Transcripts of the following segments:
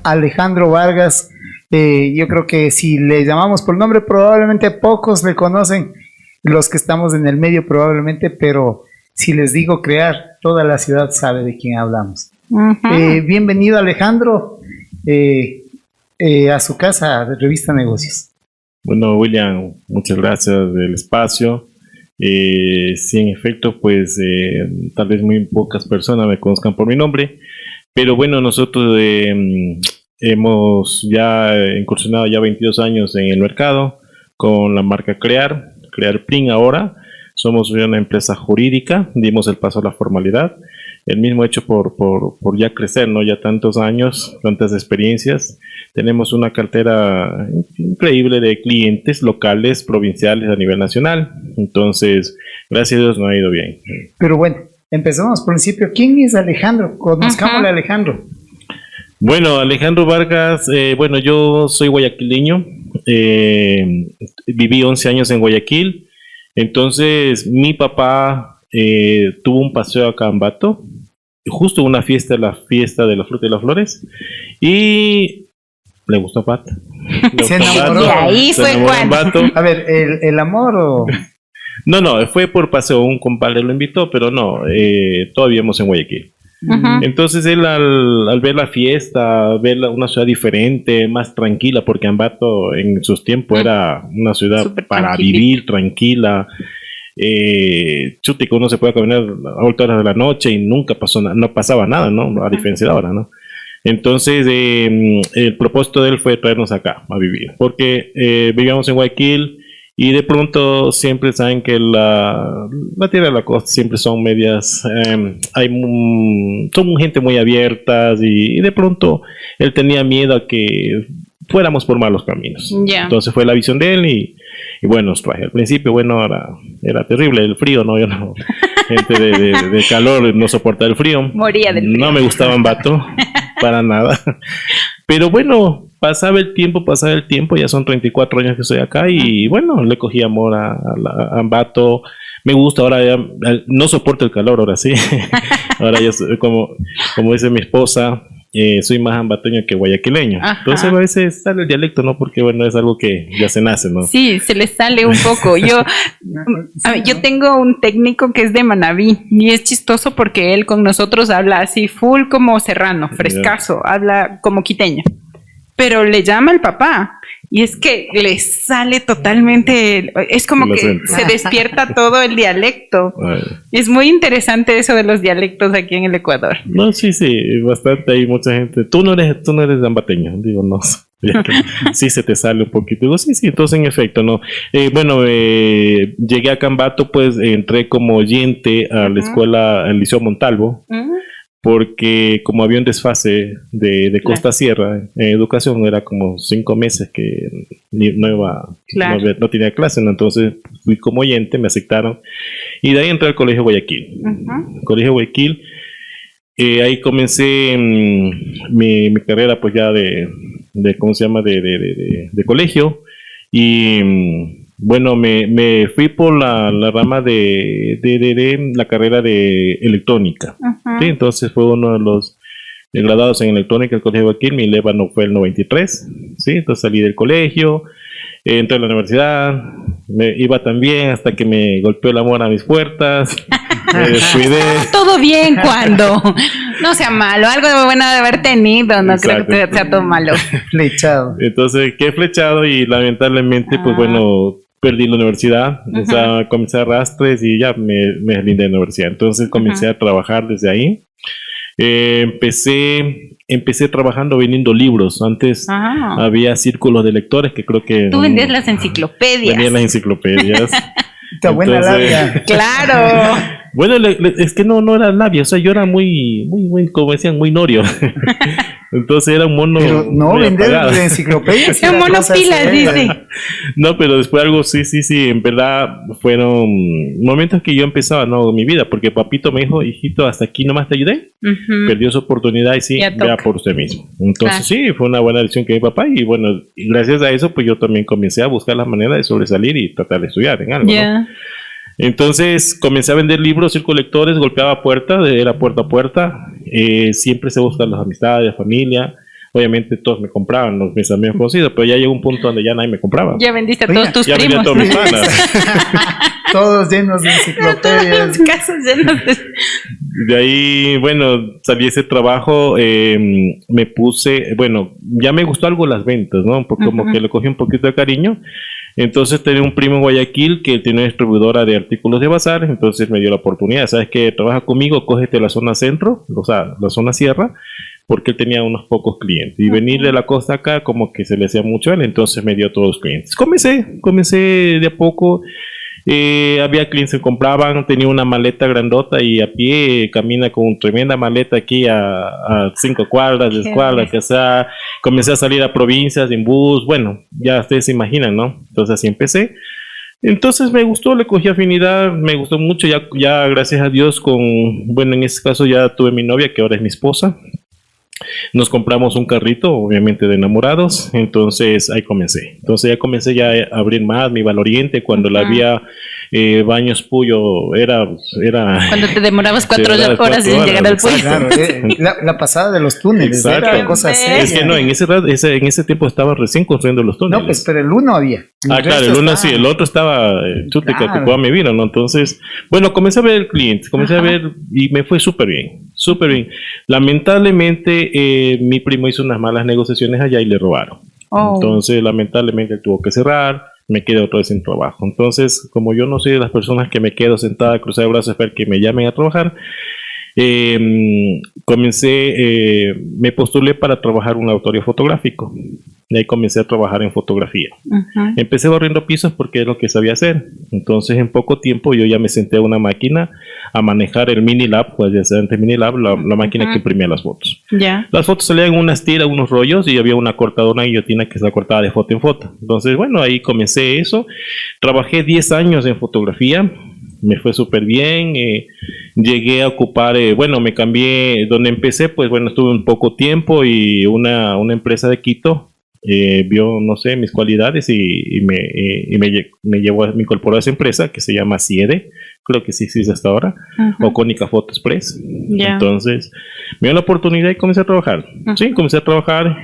Alejandro Vargas, yo creo que si le llamamos por nombre, probablemente pocos le conocen, los que estamos en el medio probablemente, pero si les digo crear, toda la ciudad sabe de quién hablamos. Bienvenido, Alejandro, a su casa de Revista Negocios. Bueno, William, muchas gracias del espacio. Sí, en efecto, pues tal vez muy pocas personas me conozcan por mi nombre, pero bueno, nosotros hemos ya incursionado ya 22 años en el mercado con la marca Crear Print ahora. Somos una empresa jurídica, dimos el paso a la formalidad, el mismo hecho por ya crecer, ¿no? Ya tantos años, tantas experiencias. Tenemos una cartera increíble de clientes locales, provinciales a nivel nacional. Entonces, gracias a Dios nos ha ido bien. Pero bueno, empezamos por el principio. ¿Quién es Alejandro? Conozcámosle a Alejandro. Bueno, Alejandro Vargas, bueno, yo soy guayaquileño, viví 11 años en Guayaquil. Entonces, mi papá tuvo un paseo acá en Ambato, justo una fiesta, la fiesta de la fruta y las flores, y le gustó Ambato. Se enamoró. Y ahí fue cuando. A ver, ¿el amor o...? No, fue por paseo, un compadre lo invitó, pero no, todavía vivíamos en Guayaquil. Entonces él al ver la fiesta, ver una ciudad diferente, más tranquila, porque Ambato en sus tiempos era una ciudad Súper para tranquilita. vivir tranquila, chútico, uno se puede caminar a altas horas de la noche y nunca no pasaba nada, ¿no? A diferencia de ahora, ¿no? Entonces el propósito de él fue traernos acá a vivir, porque vivíamos en Guayaquil. Y de pronto siempre saben que la tierra de la costa siempre son medias, son gente muy abiertas y de pronto él tenía miedo a que fuéramos por malos caminos. Ya. Entonces fue la visión de él y bueno, nos traje. Al principio, bueno, era terrible el frío, ¿no? Yo no, gente de calor no soporta el frío. Moría del frío. No me gustaba Ambato, para nada. Pero bueno, pasaba el tiempo, ya son 34 años que estoy acá y bueno, le cogí amor a Ambato. Me gusta, ahora ya, no soporto el calor, ahora sí. Ahora ya, como dice mi esposa, soy más ambateño que guayaquileño. Ajá. Entonces a veces sale el dialecto, ¿no? Porque bueno, es algo que ya se nace, ¿no? Sí, se le sale un poco. Yo tengo un técnico que es de Manabí y es chistoso porque él con nosotros habla así full como serrano, frescazo, habla como quiteño, pero le llama el papá y es que le sale totalmente, es como Lo que siento. se despierta todo el dialecto. Ay. Es muy interesante eso de los dialectos aquí en el Ecuador. No, sí, bastante. Hay mucha gente. Tú no eres ambateño. Digo, no. Sí, se te sale un poquito. Digo, sí. Entonces, en efecto, no. Bueno, llegué a Ambato, pues entré como oyente a la escuela, al Liceo Montalvo, porque como había un desfase de costa a sierra, en educación era como 5 meses que no tenía clase, ¿no? Entonces fui como oyente, me aceptaron y de ahí entré al Colegio Guayaquil. Colegio Guayaquil, ahí comencé mi carrera pues ya de ¿cómo se llama? De colegio y bueno, me fui por la rama de la carrera de electrónica. ¿Sí? Entonces fue uno de los graduados en electrónica del Colegio Guayaquil. Mi leva no fue el 93. ¿Sí? Entonces salí del colegio, entré a la universidad, me iba tan bien hasta que me golpeó el amor a mis puertas. Me descuidé. Todo bien cuando no sea malo, algo de bueno de haber tenido, no Exacto. creo que sea todo malo. Flechado. Entonces quedé flechado y lamentablemente, pues bueno, perdí la universidad. O sea, comencé a arrastres y ya me deslindé de la universidad. Entonces comencé a trabajar desde ahí. Empecé trabajando vendiendo libros. Antes había círculos de lectores que creo que... Tú vendías las enciclopedias. Vendía las enciclopedias. Está buena labia. Claro. Bueno, es que no era labia, o sea, yo era muy, como decían, muy norio. Entonces era un mono. Pero no, muy vender apagado. enciclopedias. Es un mono pilas, dice. No, pero después algo, sí, en verdad fueron momentos que yo empezaba, ¿no? Mi vida, porque papito me dijo, hijito, hasta aquí nomás te ayudé. Ujú. Perdió su oportunidad y sí, Ya vea toca. por usted mismo. Entonces Claro. sí, fue una buena decisión que mi papá y bueno, y gracias a eso pues yo también comencé a buscar la manera de sobresalir y tratar de estudiar en algo, ¿no? Ya. Entonces comencé a vender libros, ir colectores, golpeaba puertas, era puerta a puerta. Siempre se buscan las amistades, la familia. Obviamente todos me compraban, mis amigos conocidos, pero ya llegó un punto donde ya nadie me compraba. Ya vendiste a Oiga, todos tus Ya vendía a primos. todos mis panas. Todos llenos de enciclopedias. Los casos llenos de... De ahí, bueno, salí ese trabajo, me puse, bueno, ya me gustó algo las ventas, ¿no? Porque como Ujú. que le cogí un poquito de cariño. Entonces tenía un primo en Guayaquil que tiene una distribuidora de artículos de bazar, entonces me dio la oportunidad, ¿sabes qué? Trabaja conmigo, cógete la zona centro, o sea, la zona sierra, porque él tenía unos pocos clientes. Y venir de la costa acá como que se le hacía mucho a él, entonces me dio todos los clientes. Comencé de a poco. Había clientes que compraban, tenía una maleta grandota y a pie camina con tremenda maleta aquí a 5 cuadras, 10 Qué cuadras, que sea. Comencé a salir a provincias en bus, bueno, ya ustedes se imaginan, ¿no? Entonces así empecé. Entonces me gustó, le cogí afinidad, me gustó mucho, ya gracias a Dios bueno, en este caso ya tuve mi novia, que ahora es mi esposa. Nos compramos un carrito, obviamente de enamorados, entonces ahí comencé. Entonces ya comencé ya a abrir más mi Valoriente, cuando la vía Baños Puyo era Cuando te demorabas 4 Sí, ¿verdad? horas en 4 llegar al horas, puesto. Claro, la pasada de los túneles, Exacto. era cosa seria. Es que no, en ese tiempo estaba recién construyendo los túneles. No, pues, pero el uno había. Claro, el uno sí, el otro estaba chute que Claro. ocupaba mi vida, ¿no? Entonces, bueno, comencé a ver el cliente, comencé a ver y me fue súper bien, súper bien. Lamentablemente, mi primo hizo unas malas negociaciones allá y le robaron. Oh. Entonces, lamentablemente, él tuvo que cerrar, me quedé otra vez sin trabajo. Entonces, como yo no soy de las personas que me quedo sentada, cruzada de brazos, a esperar que me llamen a trabajar, me postulé para trabajar un laboratorio fotográfico. Y ahí comencé a trabajar en fotografía. Ujú. Empecé barriendo pisos porque es lo que sabía hacer. Entonces, en poco tiempo, yo ya me senté a una máquina a manejar el Minilab, pues ya sea antes Minilab, la máquina que imprimía las fotos. Ya. Las fotos salían en unas tiras, unos rollos, y había una cortadora guillotina que se cortaba de foto en foto. Entonces, bueno, ahí comencé eso. Trabajé 10 años en fotografía. Me fue súper bien. Llegué a ocupar, bueno, me cambié. Donde empecé, pues bueno, estuve un poco tiempo y una empresa de Quito vio, no sé, mis cualidades y me llevó, me incorporó a esa empresa que se llama CIEDE, creo que sí existe hasta ahora, Ujú. o Cónica Photo Express. Ya. Entonces, me dio la oportunidad y comencé a trabajar. Sí, comencé a trabajar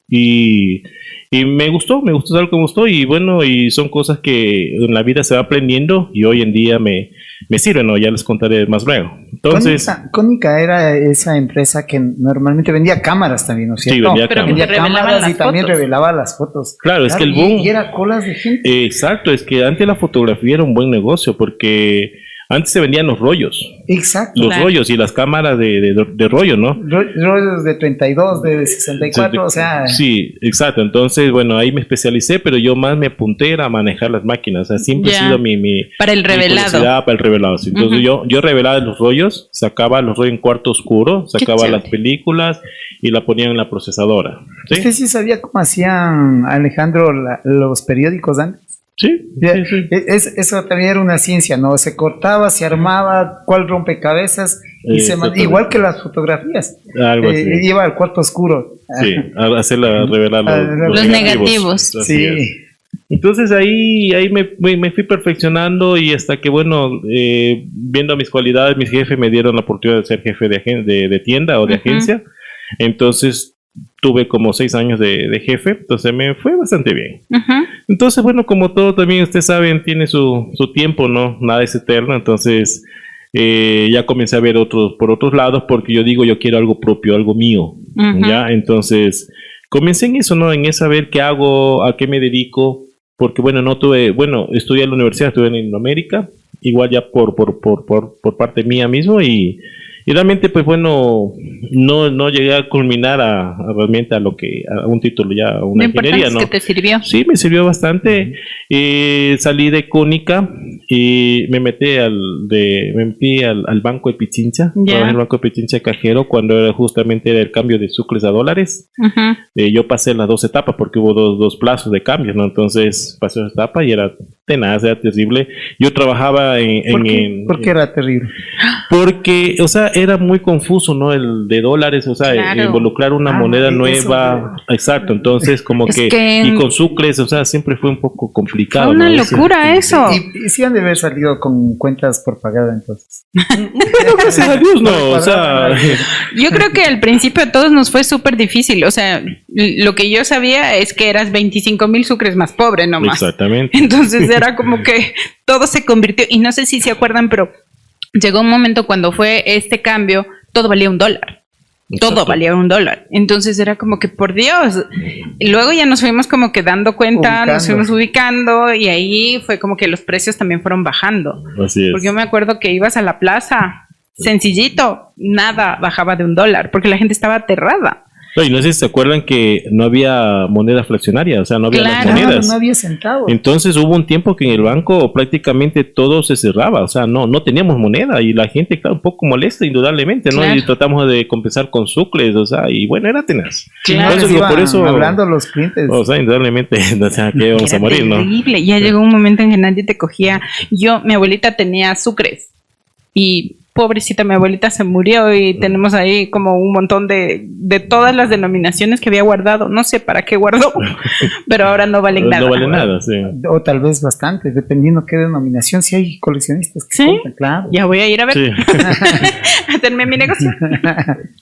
y me gustó algo que me gustó y bueno, y son cosas que en la vida se va aprendiendo y hoy en día me sirven, ¿no? Ya les contaré más luego. Entonces, Cónica era esa empresa que normalmente vendía cámaras también, ¿no es Sí, cierto? vendía Pero cámaras. te revelaban cámaras las y también fotos. revelaba las fotos. Claro, es que el y- boom- Y era colas de gente. exacto, es que antes la fotografía era un buen negocio porque antes se vendían los rollos. Exacto. Los Claro. rollos y las cámaras de rollo, ¿no? Rollos de 32, de 64, o sea. Sí, exacto. Entonces, bueno, ahí me especialicé, pero yo más me apunté era a manejar las máquinas. O sea, siempre Ya. ha sido mi Para el revelado. curiosidad para el revelado. Sí. Entonces, Ujú. yo revelaba los rollos, sacaba los rollos en cuarto oscuro, sacaba chévere. las películas y la ponía en la procesadora. ¿Usted ¿Sí? sí sabía cómo hacían, Alejandro, los periódicos antes? Sí. Ya, Sí, sí. Eso también era una ciencia, ¿no? Se cortaba, se armaba, cuál rompecabezas, y Exactamente. igual que las fotografías. Algo así. Iba al cuarto oscuro. Sí, a hacerla revelar Los negativos. Así Sí. es. Entonces ahí me fui perfeccionando y hasta que, bueno, viendo mis cualidades, mis jefes me dieron la oportunidad de ser jefe de tienda o de Ujú. agencia. Entonces tuve como 6 años de jefe, entonces me fue bastante bien. Ujú. Entonces, bueno, como todo también ustedes saben, tiene su tiempo, ¿no? Nada es eterno, entonces ya comencé a ver por otros lados porque yo digo, yo quiero algo propio, algo mío, Ujú. ¿ya? Entonces, comencé en eso, ¿no? En saber qué hago, a qué me dedico, porque bueno, estudié en la universidad, estudié en América, igual ya por parte mía mismo y Y realmente, pues bueno, no llegué a culminar realmente a un título ya, una Lo importante ingeniería, es ¿no? que te sirvió. Sí, me sirvió bastante. Salí de Cónica y me metí al Banco de Pichincha. Ya. Trabajé en el Banco de Pichincha cajero cuando justamente era el cambio de sucres a dólares. Ujú. Yo pasé las dos etapas porque hubo dos plazos de cambio, ¿no? Entonces pasé una etapa y era tenaz, era terrible. Yo trabajaba ¿Por qué era terrible? porque, o sea, era muy confuso, ¿no? El de dólares, o sea, Claro. Involucrar una moneda nueva. Exacto, entonces como Es que, que- y con sucres, o sea, siempre fue un poco complicado. Fue una ¿no? locura eso. Y sí han de haber salido con cuentas por pagada entonces. Bueno, gracias a Dios, no, o sea, Yo creo que al principio a todos nos fue súper difícil. O sea, lo que yo sabía es que eras 25,000 sucres más pobre nomás. exactamente. Entonces era como que todo se convirtió. Y no sé si se acuerdan, pero llegó un momento cuando fue este cambio, todo valía $1. Todo Exacto. valía $1. Entonces era como que, por Dios. Y luego ya nos fuimos como que dando cuenta, nos fuimos ubicando y ahí fue como que los precios también fueron bajando. Así es. Porque yo me acuerdo que ibas a la plaza, sencillito, nada bajaba de $1, porque la gente estaba aterrada. No, y no sé si se acuerdan que no había moneda fraccionaria, o sea, no había las Claro. monedas. No había centavos. Entonces hubo un tiempo que en el banco prácticamente todo se cerraba, o sea, no teníamos moneda y la gente estaba un poco molesta, indudablemente, ¿no? Claro. Y tratamos de compensar con sucres, o sea, y bueno, era tenaz. Claro. Por eso digo, por eso, Hablando los clientes. o sea, indudablemente, o sea, que vamos a Era morir, ¿no? terrible. Ya llegó un momento en que nadie te cogía. Mi abuelita tenía sucres y pobrecita, mi abuelita se murió y tenemos ahí como un montón de todas las denominaciones que había guardado. No sé para qué guardó, pero ahora no valen nada. No vale nada, sí. O tal vez bastante, dependiendo qué denominación. Si hay coleccionistas que ¿Sí? compran, claro. Ya voy a ir a ver, Sí. a hacerme mi negocio.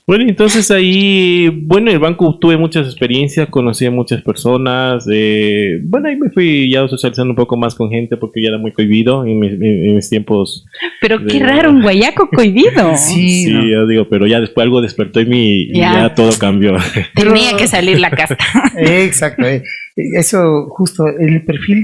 Bueno, entonces ahí, bueno, en el banco tuve muchas experiencias, conocí a muchas personas, bueno, ahí me fui ya socializando un poco más con gente porque ya era muy cohibido en mis tiempos. Pero qué De- raro, un guayaco cohibido. Sí, Sí, ¿no? yo digo, pero ya después algo despertó en mí y Ya. ya todo cambió. Tenía que salir la casta. Exacto. Eso justo, el perfil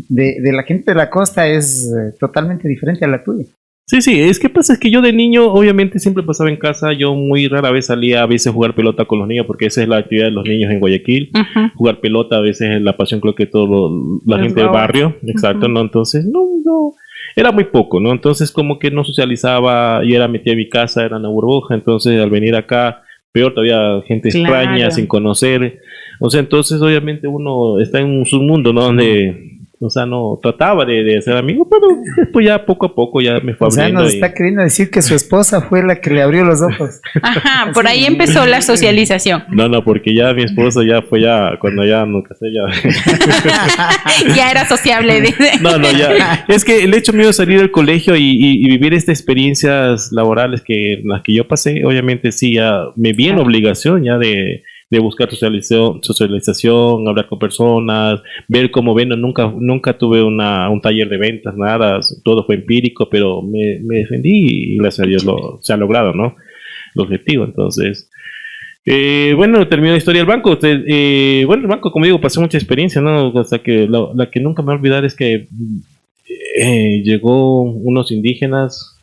de la gente de la costa es totalmente diferente a la tuya. Sí, es que pasa es que yo de niño obviamente siempre pasaba en casa, yo muy rara vez salía a veces a jugar pelota con los niños porque esa es la actividad de los niños en Guayaquil. Ujú. Jugar pelota a veces es la pasión creo que todo la Los gente del babos. barrio, exacto, Ujú. ¿no? Entonces, no, era muy poco, ¿no? Entonces como que no socializaba y era metida en mi casa, era una burbuja, entonces al venir acá, peor todavía gente Claro. extraña, sin conocer, o sea, entonces obviamente uno está en un submundo, ¿no? Donde, o sea, no trataba de ser amigo, pero después ya poco a poco ya me fue O sea, abriendo. nos y- está queriendo decir que su esposa fue la que le abrió los ojos. Ajá, por ahí empezó la socialización. No, porque ya mi esposa ya fue cuando ya no casé ya. Ya era sociable, dice. No, ya. Es que el hecho mío de salir del colegio y vivir estas experiencias laborales en las que yo pasé, obviamente sí, ya me vi en la obligación ya de buscar socialización, hablar con personas, ver cómo venden. Nunca tuve un taller de ventas, nada, todo fue empírico, pero me defendí y gracias a Dios se ha logrado, ¿no? El objetivo, entonces... bueno, terminó la historia del banco. Bueno, el banco, como digo, pasé mucha experiencia, ¿no? O sea, que la que nunca me voy a olvidar es que llegó unos indígenas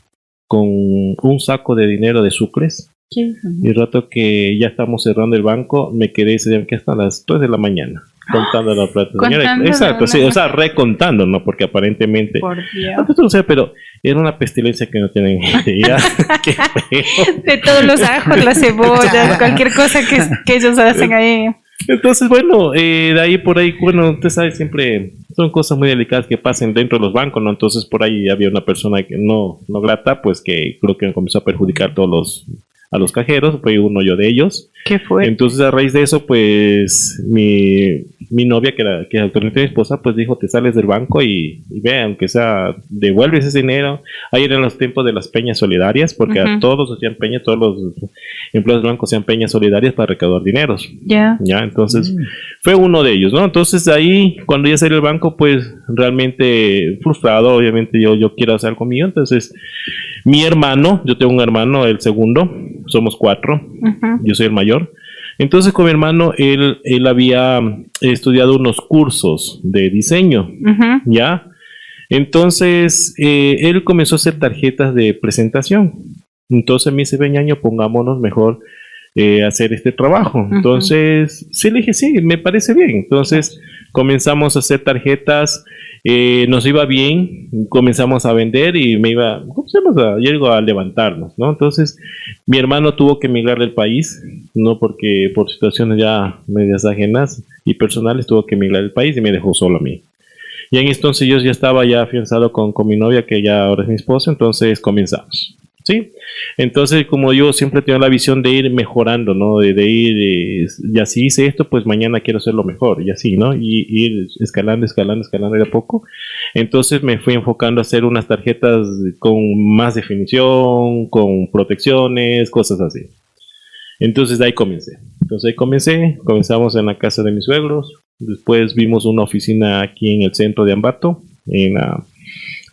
con un saco de dinero de sucres. Y el rato que ya estamos cerrando el banco, me quedé ese día que hasta las 3 de la mañana contando la plata. Contando Exacto, la sí, plata. o sea, recontando, ¿no? Porque aparentemente... Por Dios. No, pues, no sé, pero era una pestilencia que no tienen idea. Qué feo. De todos los ajos, las cebollas, cualquier cosa que ellos hacen ahí. Entonces, bueno, de ahí por ahí, bueno, usted sabe, siempre son cosas muy delicadas que pasan dentro de los bancos, ¿no? Entonces, por ahí había una persona que no grata, pues que creo que comenzó a perjudicar a los cajeros, fue uno yo de ellos. ¿Qué fue? Entonces, a raíz de eso, pues mi novia, que actualmente mi esposa, pues dijo, te sales del banco y ve, aunque sea, devuelves ese dinero. Ahí eran los tiempos de las peñas solidarias, porque a todos hacían peñas, todos los empleados del banco hacían peñas solidarias para recaudar dineros. Ya. Ya, entonces fue uno de ellos, ¿no? Entonces ahí, cuando ya salió del banco, pues realmente frustrado, obviamente yo quiero hacer algo mío. Entonces, mi hermano, yo tengo un hermano, el segundo, somos 4, yo soy el mayor. Entonces con mi hermano, él había estudiado unos cursos de diseño, ¿ya? Entonces, él comenzó a hacer tarjetas de presentación. Entonces me dice, ven Ñaño, pongámonos mejor a hacer este trabajo. Entonces, sí, le dije, sí, me parece bien. Entonces comenzamos a hacer tarjetas, nos iba bien, comenzamos a vender y llego a levantarnos, ¿no? Entonces mi hermano tuvo que emigrar del país, ¿no? Porque por situaciones ya medias ajenas y personales tuvo que emigrar del país y me dejó solo a mí. Y en entonces yo ya estaba ya afianzado con mi novia, que ya ahora es mi esposa, entonces comenzamos. Sí, entonces como yo siempre tengo la visión de ir mejorando, ¿no? De ir, ya si hice esto, pues mañana quiero hacerlo mejor, y así, ¿no? Y ir escalando de a poco. Entonces me fui enfocando a hacer unas tarjetas con más definición, con protecciones, cosas así. Entonces de ahí comencé. Comenzamos en la casa de mis suegros, después vimos una oficina aquí en el centro de Ambato, en la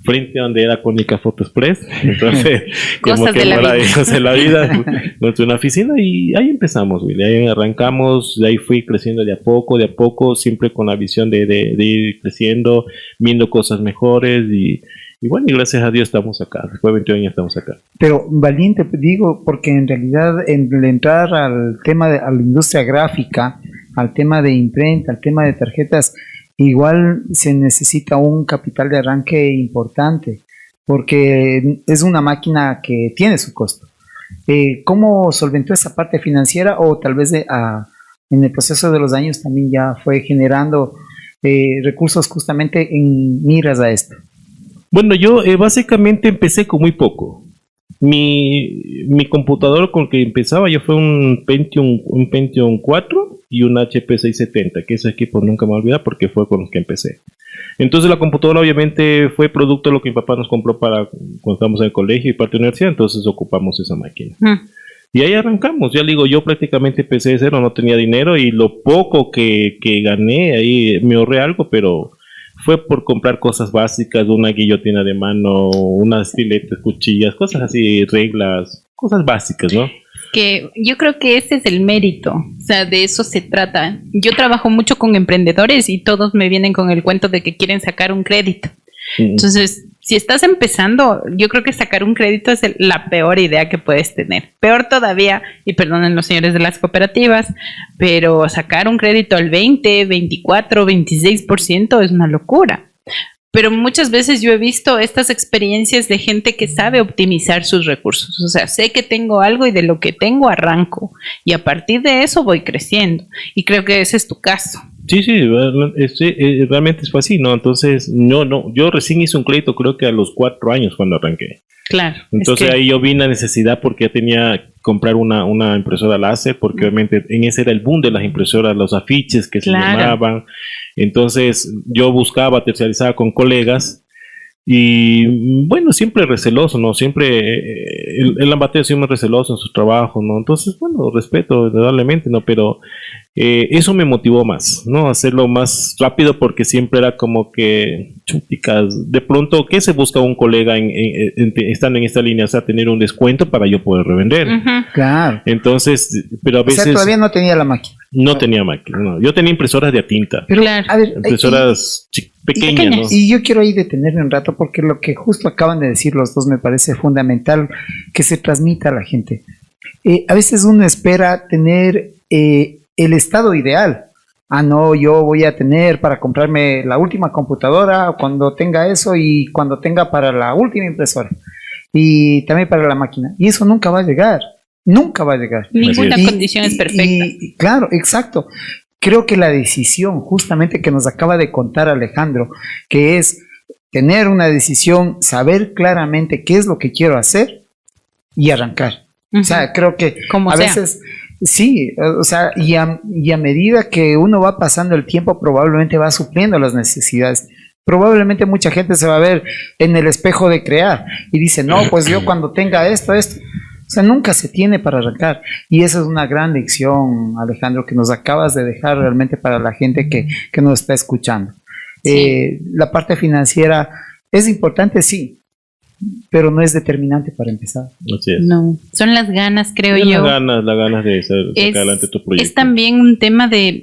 frente donde era Cónica Photo Express. Entonces, como Cosas que de la vida. de la vida, nuestra una oficina, y ahí empezamos, Willy. Ahí arrancamos, de ahí fui creciendo de a poco, siempre con la visión de ir creciendo, viendo cosas mejores, y bueno, y gracias a Dios estamos acá. Después de 20 años estamos acá. Pero valiente, digo, porque en realidad en el entrar al tema a la industria gráfica, al tema de imprenta, al tema de tarjetas, igual se necesita un capital de arranque importante, porque es una máquina que tiene su costo. ¿Cómo solventó esa parte financiera, o tal vez en el proceso de los años también ya fue generando recursos justamente en miras a esto? Bueno, yo básicamente empecé con muy poco. Mi computador con el que empezaba yo fue un Pentium 4 y un HP 670, que ese equipo nunca me voy a olvidar porque fue con los que empecé. Entonces la computadora obviamente fue producto de lo que mi papá nos compró para cuando estábamos en el colegio y parte de la universidad, entonces ocupamos esa máquina. Y ahí arrancamos. Ya le digo, yo prácticamente empecé de cero, no tenía dinero, y lo poco que gané ahí me ahorré algo, pero fue por comprar cosas básicas, una guillotina de mano, unas estiletes, cuchillas, cosas así, reglas, cosas básicas, ¿no? Que yo creo que ese es el mérito, o sea, de eso se trata. Yo trabajo mucho con emprendedores y todos me vienen con el cuento de que quieren sacar un crédito. Entonces, si estás empezando, yo creo que sacar un crédito es la peor idea que puedes tener. Peor todavía, y perdonen los señores de las cooperativas, pero sacar un crédito al 20, 24, 26% es una locura. Pero muchas veces yo he visto estas experiencias de gente que sabe optimizar sus recursos. O sea, sé que tengo algo y de lo que tengo arranco. Y a partir de eso voy creciendo. Y creo que ese es tu caso. Sí, realmente fue así, ¿no? Entonces, yo recién hice un crédito creo que a los 4 años cuando arranqué. Claro. Entonces ahí yo vi la necesidad porque ya tenía que comprar una impresora láser, porque obviamente en ese era el boom de las impresoras, los afiches que se llamaban. Entonces yo buscaba, terciarizaba con colegas, y bueno, siempre receloso, ¿no? Siempre el ambateo siempre receloso en su trabajo, ¿no? Entonces, bueno, respeto indudablemente, ¿no? Pero eso me motivó más, ¿no? Hacerlo más rápido, porque siempre era como que chuticas, de pronto, ¿qué se busca un colega estando en esta línea? O sea, tener un descuento para yo poder revender. Claro. Entonces, pero a veces... O sea, todavía no tenía la máquina. No tenía máquina, no. Yo tenía impresoras de a tinta. Pero, a ver, impresoras pequeñas, ¿no? Y yo quiero ahí detenerme un rato, porque lo que justo acaban de decir los dos me parece fundamental que se transmita a la gente. A veces uno espera tener el estado ideal. No, yo voy a tener para comprarme la última computadora cuando tenga eso, y cuando tenga para la última impresora, y también para la máquina. Y eso nunca va a llegar. Nunca va a llegar. Ninguna condición es perfecta. Claro, exacto. Creo que la decisión justamente que nos acaba de contar Alejandro, que es tener una decisión, saber claramente qué es lo que quiero hacer y arrancar. O sea, creo que a veces, sí, o sea, y a medida que uno va pasando el tiempo, probablemente va supliendo las necesidades. Probablemente mucha gente se va a ver en el espejo de crear y dice, no, pues yo cuando tenga esto. O sea, nunca se tiene para arrancar. Y esa es una gran lección, Alejandro, que nos acabas de dejar realmente para la gente que nos está escuchando. Sí. La parte financiera es importante, sí, pero no es determinante para empezar. Así es. No, son las ganas, creo yo. Las ganas de sacar adelante tu proyecto. Es también un tema de...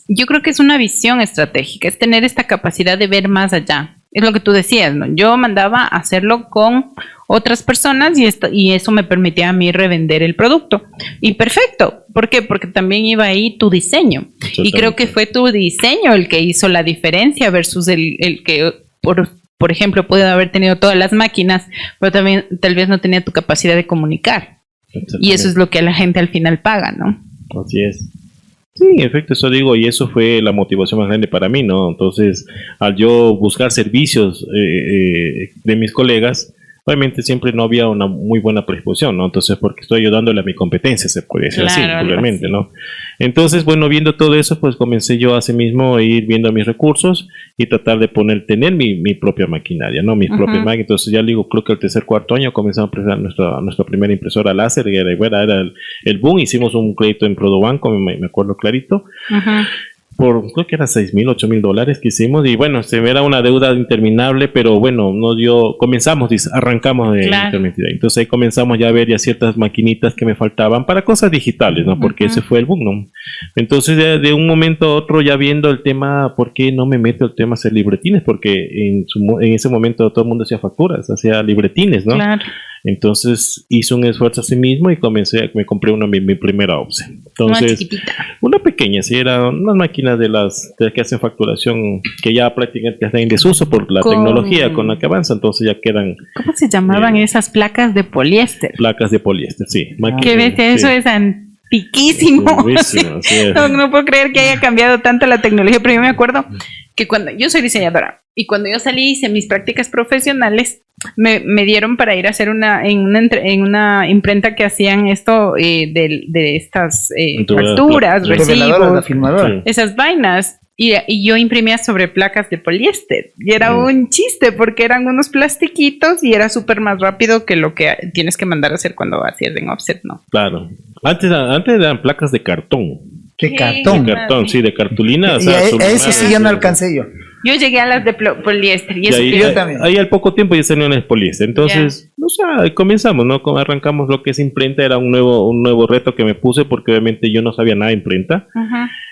Yo creo que es una visión estratégica, es tener esta capacidad de ver más allá. Es lo que tú decías, ¿no? Yo mandaba a hacerlo con otras personas y eso me permitía a mí revender el producto. Y perfecto. ¿Por qué? Porque también iba ahí tu diseño. Y creo que fue tu diseño el que hizo la diferencia versus el que, por ejemplo, puede haber tenido todas las máquinas, pero también tal vez no tenía tu capacidad de comunicar. Y eso es lo que a la gente al final paga, ¿no? Así es. Sí, en efecto, eso digo, y eso fue la motivación más grande para mí, ¿no? Entonces, al yo buscar servicios de mis colegas, obviamente siempre no había una muy buena predisposición, ¿no? Entonces, porque estoy ayudándole a mi competencia, se puede decir así, vulgarmente, ¿no? Entonces, bueno, viendo todo eso, pues comencé yo así mismo a ir viendo mis recursos y tratar de tener mi propia maquinaria, ¿no? Mis propias máquinas. Entonces, ya digo, creo que el tercer, cuarto año comenzamos a preparar nuestra primera impresora láser, y era el boom. Hicimos un crédito en Prodobanco, me acuerdo clarito. Por, creo que era $6,000, $8,000 que hicimos, y bueno, se era una deuda interminable, pero bueno, arrancamos de intermitida. Entonces ahí comenzamos ya a ver ya ciertas maquinitas que me faltaban para cosas digitales, ¿no? Porque ese fue el boom, ¿no? Entonces de un momento a otro ya viendo el tema, ¿por qué no me meto el tema a hacer libretines? Porque en ese momento todo el mundo hacía facturas, hacía libretines, ¿no? Claro. Entonces hice un esfuerzo a sí mismo y me compré mi primera OPSE. Entonces, una pequeña, sí, era una máquina de las que hacen facturación, que ya prácticamente están en desuso por la tecnología con la que avanza, entonces ya quedan. ¿Cómo se llamaban esas placas de poliéster? Placas de poliéster, sí. ¿Qué ves? Eso es antiquísimo. No puedo creer que haya cambiado tanto la tecnología, pero yo me acuerdo que cuando yo soy diseñadora y cuando yo salí hice mis prácticas profesionales, me dieron para ir a hacer en una imprenta que hacían esto de estas facturas, recibos, esas vainas. Y yo imprimía sobre placas de poliéster. Y era un chiste porque eran unos plastiquitos y era súper más rápido que lo que tienes que mandar a hacer cuando hacías en offset, ¿no? Claro. Antes eran placas de cartón. ¿De cartón? De cartón, sí, de cartulina. Y eso sí ya no alcancé yo. Yo llegué a las de poliéster y eso yo también. Ahí al poco tiempo ya salieron las poliéster. Entonces, o sea, comenzamos, ¿no? Arrancamos lo que es imprenta, era un nuevo reto que me puse porque obviamente yo no sabía nada de imprenta.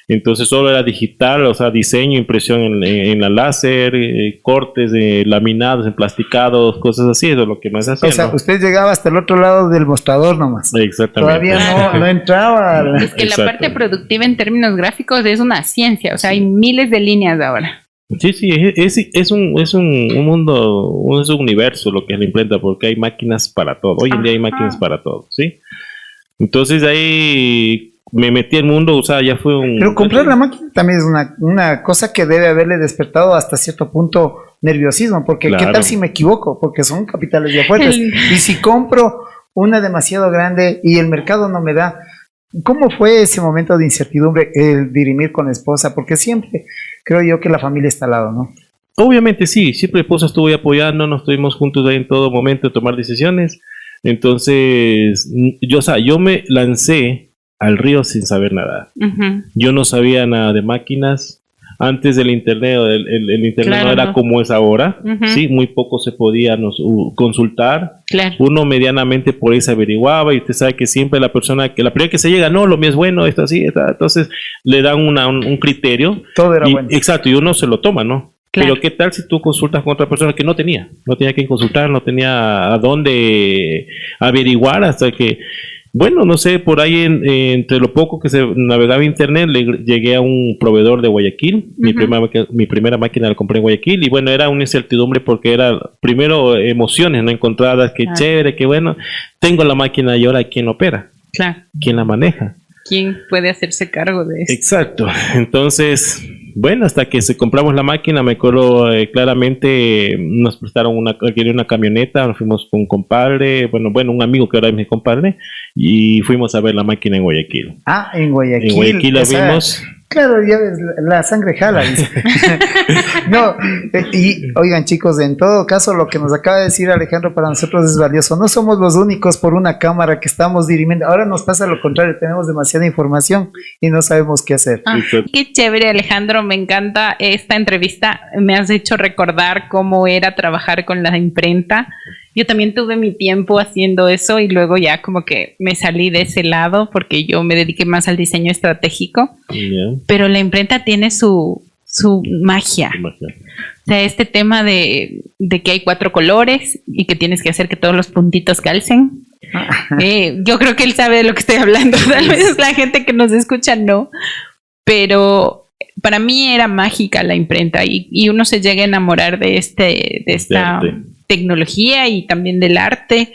Entonces solo era digital, o sea, diseño, impresión en la láser, cortes de laminados, emplasticados, cosas así, eso es lo que más hacía. O sea, ¿no? Usted llegaba hasta el otro lado del mostrador nomás. Exactamente. Todavía no entraba. Es que la parte productiva en términos gráficos es una ciencia, o sea, hay miles de líneas ahora. Sí, es un mundo, es un universo lo que es la imprenta, porque hay máquinas para todo. Hoy en día hay máquinas para todo, ¿sí? Entonces ahí me metí al mundo, o sea, ya fue un... Pero comprar la máquina también es una cosa que debe haberle despertado hasta cierto punto nerviosismo, porque claro. ¿Qué tal si me equivoco? Porque son capitales ya fuertes. Y si compro una demasiado grande y el mercado no me da... ¿Cómo fue ese momento de incertidumbre, el dirimir con la esposa? Porque siempre creo yo que la familia está al lado, ¿no? Obviamente sí, siempre la esposa estuvo ahí apoyando, nos estuvimos juntos ahí en todo momento de tomar decisiones. Entonces, yo me lancé al río sin saber nada. Yo no sabía nada de máquinas. Antes del internet, el internet claro, no era como es ahora, ¿sí? Muy poco se podía consultar. Claro. Uno medianamente por ahí se averiguaba, y usted sabe que siempre la primera que se llega, no, lo mío es bueno, esto así, entonces le dan un criterio. Todo era bueno. Exacto, y uno se lo toma, ¿no? Claro. Pero ¿qué tal si tú consultas con otra persona que no tenía que consultar, no tenía a dónde averiguar hasta que... Bueno, no sé, por ahí entre lo poco que se navegaba internet, llegué a un proveedor de Guayaquil. Mi primera máquina la compré en Guayaquil, y bueno, era una incertidumbre porque era primero emociones no encontradas, que chévere, que bueno, tengo la máquina y ahora ¿quién opera? Claro. ¿Quién la maneja? ¿Quién puede hacerse cargo de eso? Exacto. Entonces, bueno, hasta que compramos la máquina, me acuerdo claramente, nos prestaron una camioneta, nos fuimos con un compadre, bueno, un amigo que ahora es mi compadre, y fuimos a ver la máquina en Guayaquil. Ah, en Guayaquil. En Guayaquil la vimos. Claro, ya ves, la sangre jala. No, y oigan chicos, en todo caso lo que nos acaba de decir Alejandro para nosotros es valioso. No somos los únicos por una cámara que estamos dirimiendo. Ahora nos pasa lo contrario, tenemos demasiada información y no sabemos qué hacer. Qué chévere, Alejandro, me encanta esta entrevista. Me has hecho recordar cómo era trabajar con la imprenta. Yo también tuve mi tiempo haciendo eso y luego ya como que me salí de ese lado porque yo me dediqué más al diseño estratégico. Yeah. Pero la imprenta tiene su su magia. O sea, este tema de que hay 4 colores y que tienes que hacer que todos los puntitos calcen. Yo creo que él sabe de lo que estoy hablando. Tal vez la gente que nos escucha no. Pero para mí era mágica la imprenta y uno se llega a enamorar de esta tecnología y también del arte.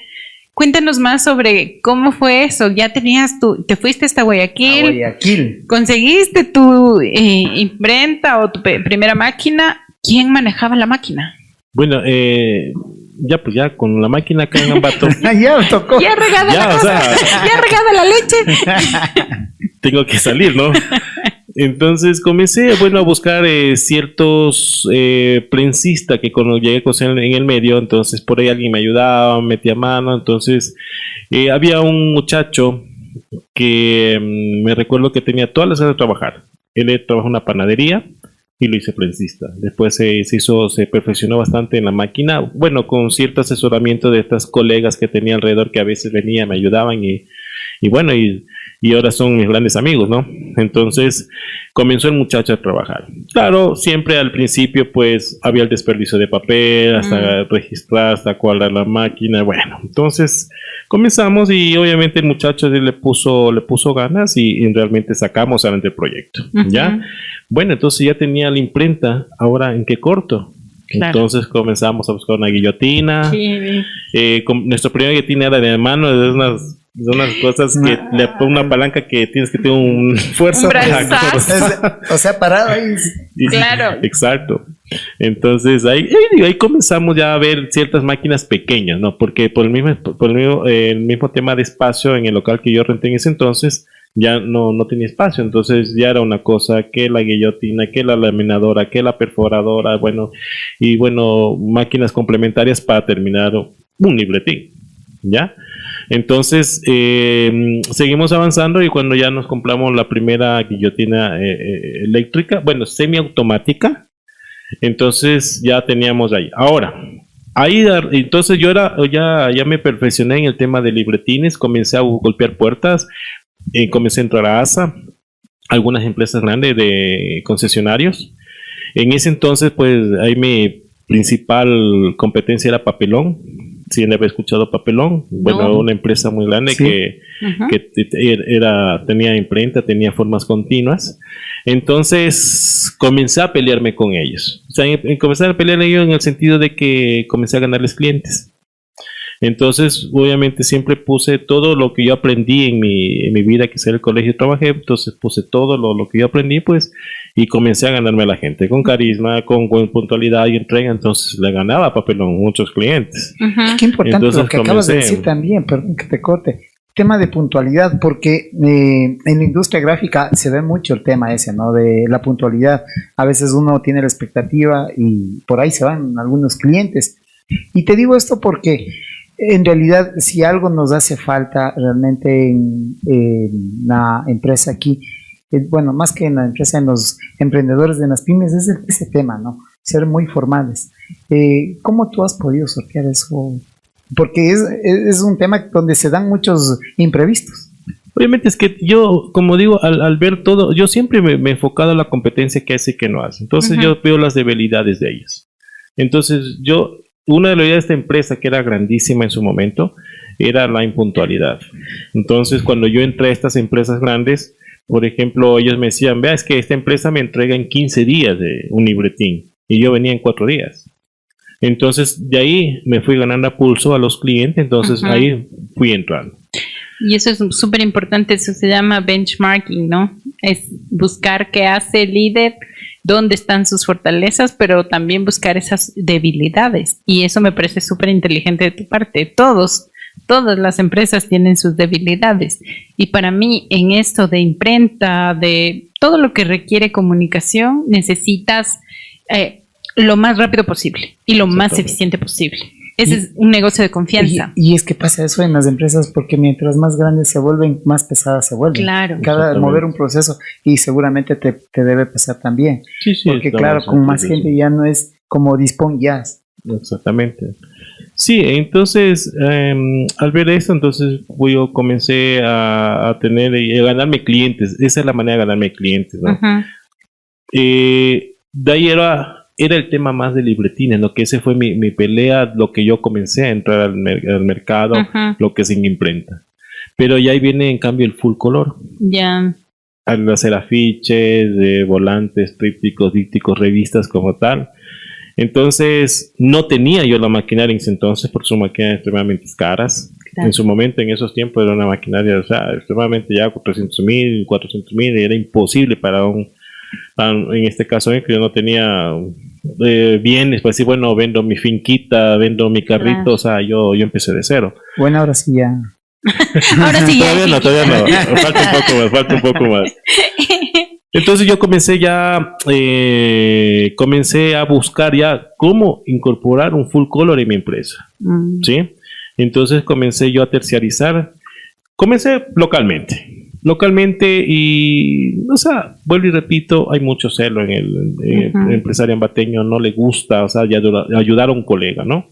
Cuéntanos más sobre cómo fue eso. Ya tenías te fuiste hasta Guayaquil. Conseguiste tu imprenta o tu primera máquina. ¿Quién manejaba la máquina? Bueno, ya con la máquina acá en Ambato. Ya tocó. Ya regada la casa. Ya regada la leche. Tengo que salir, ¿no? Entonces comencé, a buscar ciertos prensistas que cuando llegué a conocer en el medio, entonces por ahí alguien me ayudaba, metía mano, entonces había un muchacho que me recuerdo que tenía todas las ganas de trabajar. Él trabajó en una panadería y lo hice prensista. Después se perfeccionó bastante en la máquina, con cierto asesoramiento de estas colegas que tenía alrededor que a veces venían, me ayudaban y ahora son mis grandes amigos, ¿no? Entonces comenzó el muchacho a trabajar. Claro, siempre al principio pues había el desperdicio de papel, hasta registrar, hasta cuadrar la máquina, entonces comenzamos y obviamente el muchacho le puso ganas y realmente sacamos adelante el proyecto, ¿ya? Entonces ya tenía la imprenta, ahora ¿en qué corto? Claro. Entonces comenzamos a buscar una guillotina. Nuestra primera guillotina era de mano, son unas cosas que le pone una palanca que tienes que tener un fuerza. O sea, parado ahí. Claro. Exacto. Entonces ahí comenzamos ya a ver ciertas máquinas pequeñas, ¿no? Porque por el mismo tema de espacio en el local que yo renté en ese entonces, ya no tenía espacio, entonces ya era una cosa que la guillotina, que la laminadora, que la perforadora, máquinas complementarias para terminar un libretín, ¿ya? Entonces seguimos avanzando y cuando ya nos compramos la primera guillotina eléctrica, semiautomática, entonces ya teníamos ahí. Ahora, entonces yo ya me perfeccioné en el tema de libretines, comencé a golpear puertas, comencé a entrar a ASA, algunas empresas grandes de concesionarios. En ese entonces, pues ahí mi principal competencia era Papelón. Si han escuchado Papelón, una empresa muy grande que tenía imprenta, tenía formas continuas. Entonces comencé a pelearme con ellos. O sea, comencé a pelear ellos en el sentido de que comencé a ganarles clientes. Entonces, obviamente, siempre puse todo lo que yo aprendí en mi vida, que es el colegio, trabajé. Entonces, puse todo lo que yo aprendí, pues, y comencé a ganarme a la gente con carisma, con puntualidad y entrega. Entonces, le ganaba a Papelón muchos clientes. Qué importante entonces, lo que acabas de decir también, perdón que te corte. Tema de puntualidad, porque en la industria gráfica se ve mucho el tema ese, ¿no? De la puntualidad. A veces uno tiene la expectativa y por ahí se van algunos clientes. Y te digo esto porque en realidad, si algo nos hace falta realmente en la empresa aquí, más que en la empresa, en los emprendedores de las pymes, es ese tema, ¿no? Ser muy formales. ¿Cómo tú has podido sortear eso? Porque es un tema donde se dan muchos imprevistos. Obviamente es que yo, como digo, al ver todo, yo siempre me he enfocado a la competencia que hace y que no hace. Entonces yo veo las debilidades de ellos. Entonces una de las ideas de esta empresa, que era grandísima en su momento, era la impuntualidad. Entonces, cuando yo entré a estas empresas grandes, por ejemplo, ellos me decían, vea, es que esta empresa me entrega en 15 días de un libretín, y yo venía en 4 días. Entonces, de ahí me fui ganando a pulso a los clientes, entonces ahí fui entrando. Y eso es súper importante, eso se llama benchmarking, ¿no? Es buscar qué hace el líder, dónde están sus fortalezas, pero también buscar esas debilidades. Y eso me parece súper inteligente de tu parte. Todas las empresas tienen sus debilidades. Y para mí, en esto de imprenta, de todo lo que requiere comunicación, necesitas lo más rápido posible y lo más eficiente posible. Ese es un negocio de confianza. Y es que pasa eso en las empresas porque mientras más grandes se vuelven, más pesadas se vuelven. Claro. Cada mover un proceso y seguramente te debe pesar también. Sí, porque claro, con más gente ya no es como dispón ya. Exactamente. Sí, entonces al ver eso, entonces yo comencé a tener y a ganarme clientes. Esa es la manera de ganarme clientes, ¿no? de ahí era el tema más de libretines, ¿no? Que ese fue mi pelea, lo que yo comencé a entrar al mercado, lo que es en imprenta. Pero ya ahí viene en cambio el full color. Ya. Al hacer afiches, volantes, trípticos, dípticos, revistas como tal. Entonces, no tenía yo la maquinaria en ese entonces, porque son maquinarias extremadamente caras. Claro. En su momento, en esos tiempos, era una maquinaria, o sea, extremadamente ya 300,000, 400,000, era imposible para en este caso, que yo no tenía bienes, pues decir, bueno, vendo mi finquita, vendo mi carrito, claro. O sea, yo empecé de cero. Bueno, ahora sí ya. Ahora sí ya. Todavía no, falta un poco más. Entonces yo comencé a buscar ya cómo incorporar un full color en mi empresa, ¿sí? Entonces comencé yo a terciarizar, comencé localmente y, o sea, vuelvo y repito, hay mucho celo en el empresario ambateño, no le gusta, o sea, ayudar a un colega, ¿no?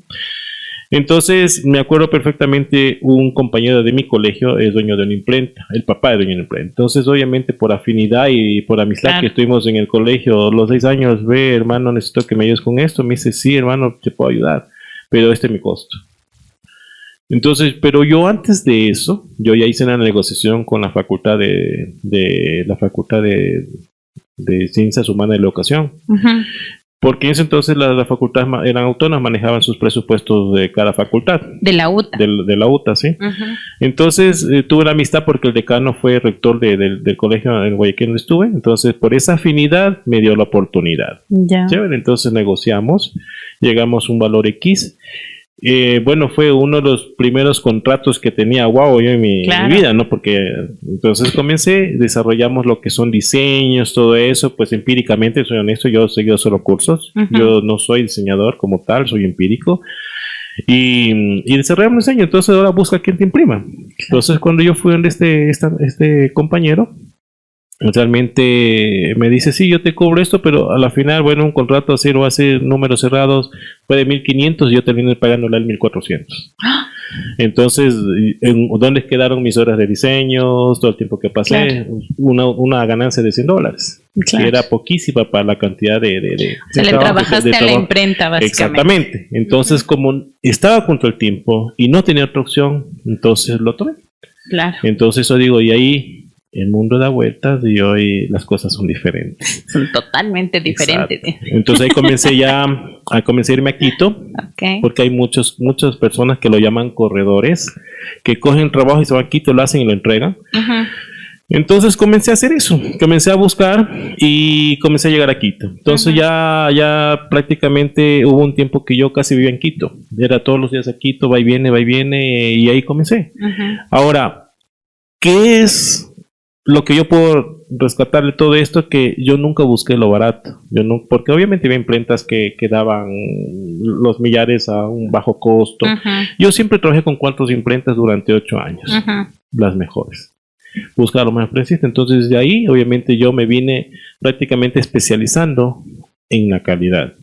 Entonces, me acuerdo perfectamente, un compañero de mi colegio es dueño de una imprenta, el papá es dueño de una imprenta. Entonces, obviamente, por afinidad y por amistad, claro, que estuvimos en el colegio los 6 años, hermano, necesito que me ayudes con esto. Me dice, sí, hermano, te puedo ayudar, pero este es mi costo. Entonces, pero yo antes de eso, yo ya hice una negociación con la facultad de Ciencias Humanas y la Educación. Porque en ese entonces las facultades eran autónomas, manejaban sus presupuestos de cada facultad. De la UTA. De la UTA, sí. Entonces tuve la amistad porque el decano fue rector del colegio en Guayaquil donde estuve. Entonces por esa afinidad me dio la oportunidad. Ya. Chévere, entonces negociamos, llegamos a un valor X. Bueno, fue uno de los primeros contratos que tenía yo en mi vida, ¿no? Porque entonces desarrollamos lo que son diseños, todo eso, pues empíricamente, soy honesto, yo he seguido solo cursos, yo no soy diseñador como tal, soy empírico, y desarrollamos diseño, entonces ahora busca quien te imprima. Entonces cuando yo fui donde este compañero, realmente me dice, sí, yo te cobro esto, pero a la final, bueno, un contrato así lo hace números cerrados, fue de 1,500 y yo terminé pagándole al 1,400. Entonces, ¿dónde quedaron mis horas de diseño? Todo el tiempo que pasé, una ganancia de $100, que era poquísima para la cantidad de se le trabajaste a la imprenta, básicamente. Exactamente. Entonces, como estaba contra el tiempo y no tenía otra opción, entonces lo tomé. Claro. Entonces, yo digo, y ahí el mundo da vueltas y hoy las cosas son diferentes. Son totalmente diferentes. Exacto. Entonces ahí comencé a irme a Quito, porque hay muchas personas que lo llaman corredores, que cogen trabajo y se van a Quito, lo hacen y lo entregan. Entonces comencé a hacer eso, comencé a buscar y comencé a llegar a Quito. Entonces ya prácticamente hubo un tiempo que yo casi vivía en Quito. Era todos los días a Quito, va y viene, y ahí comencé. Ahora, ¿qué es lo que yo puedo rescatar de todo esto? Que yo nunca busqué lo barato, porque obviamente había imprentas que daban los millares a un bajo costo. Yo siempre trabajé con 4 imprentas durante 8 años, las mejores. Buscar lo más preciso. Entonces de ahí obviamente yo me vine prácticamente especializando en la calidad,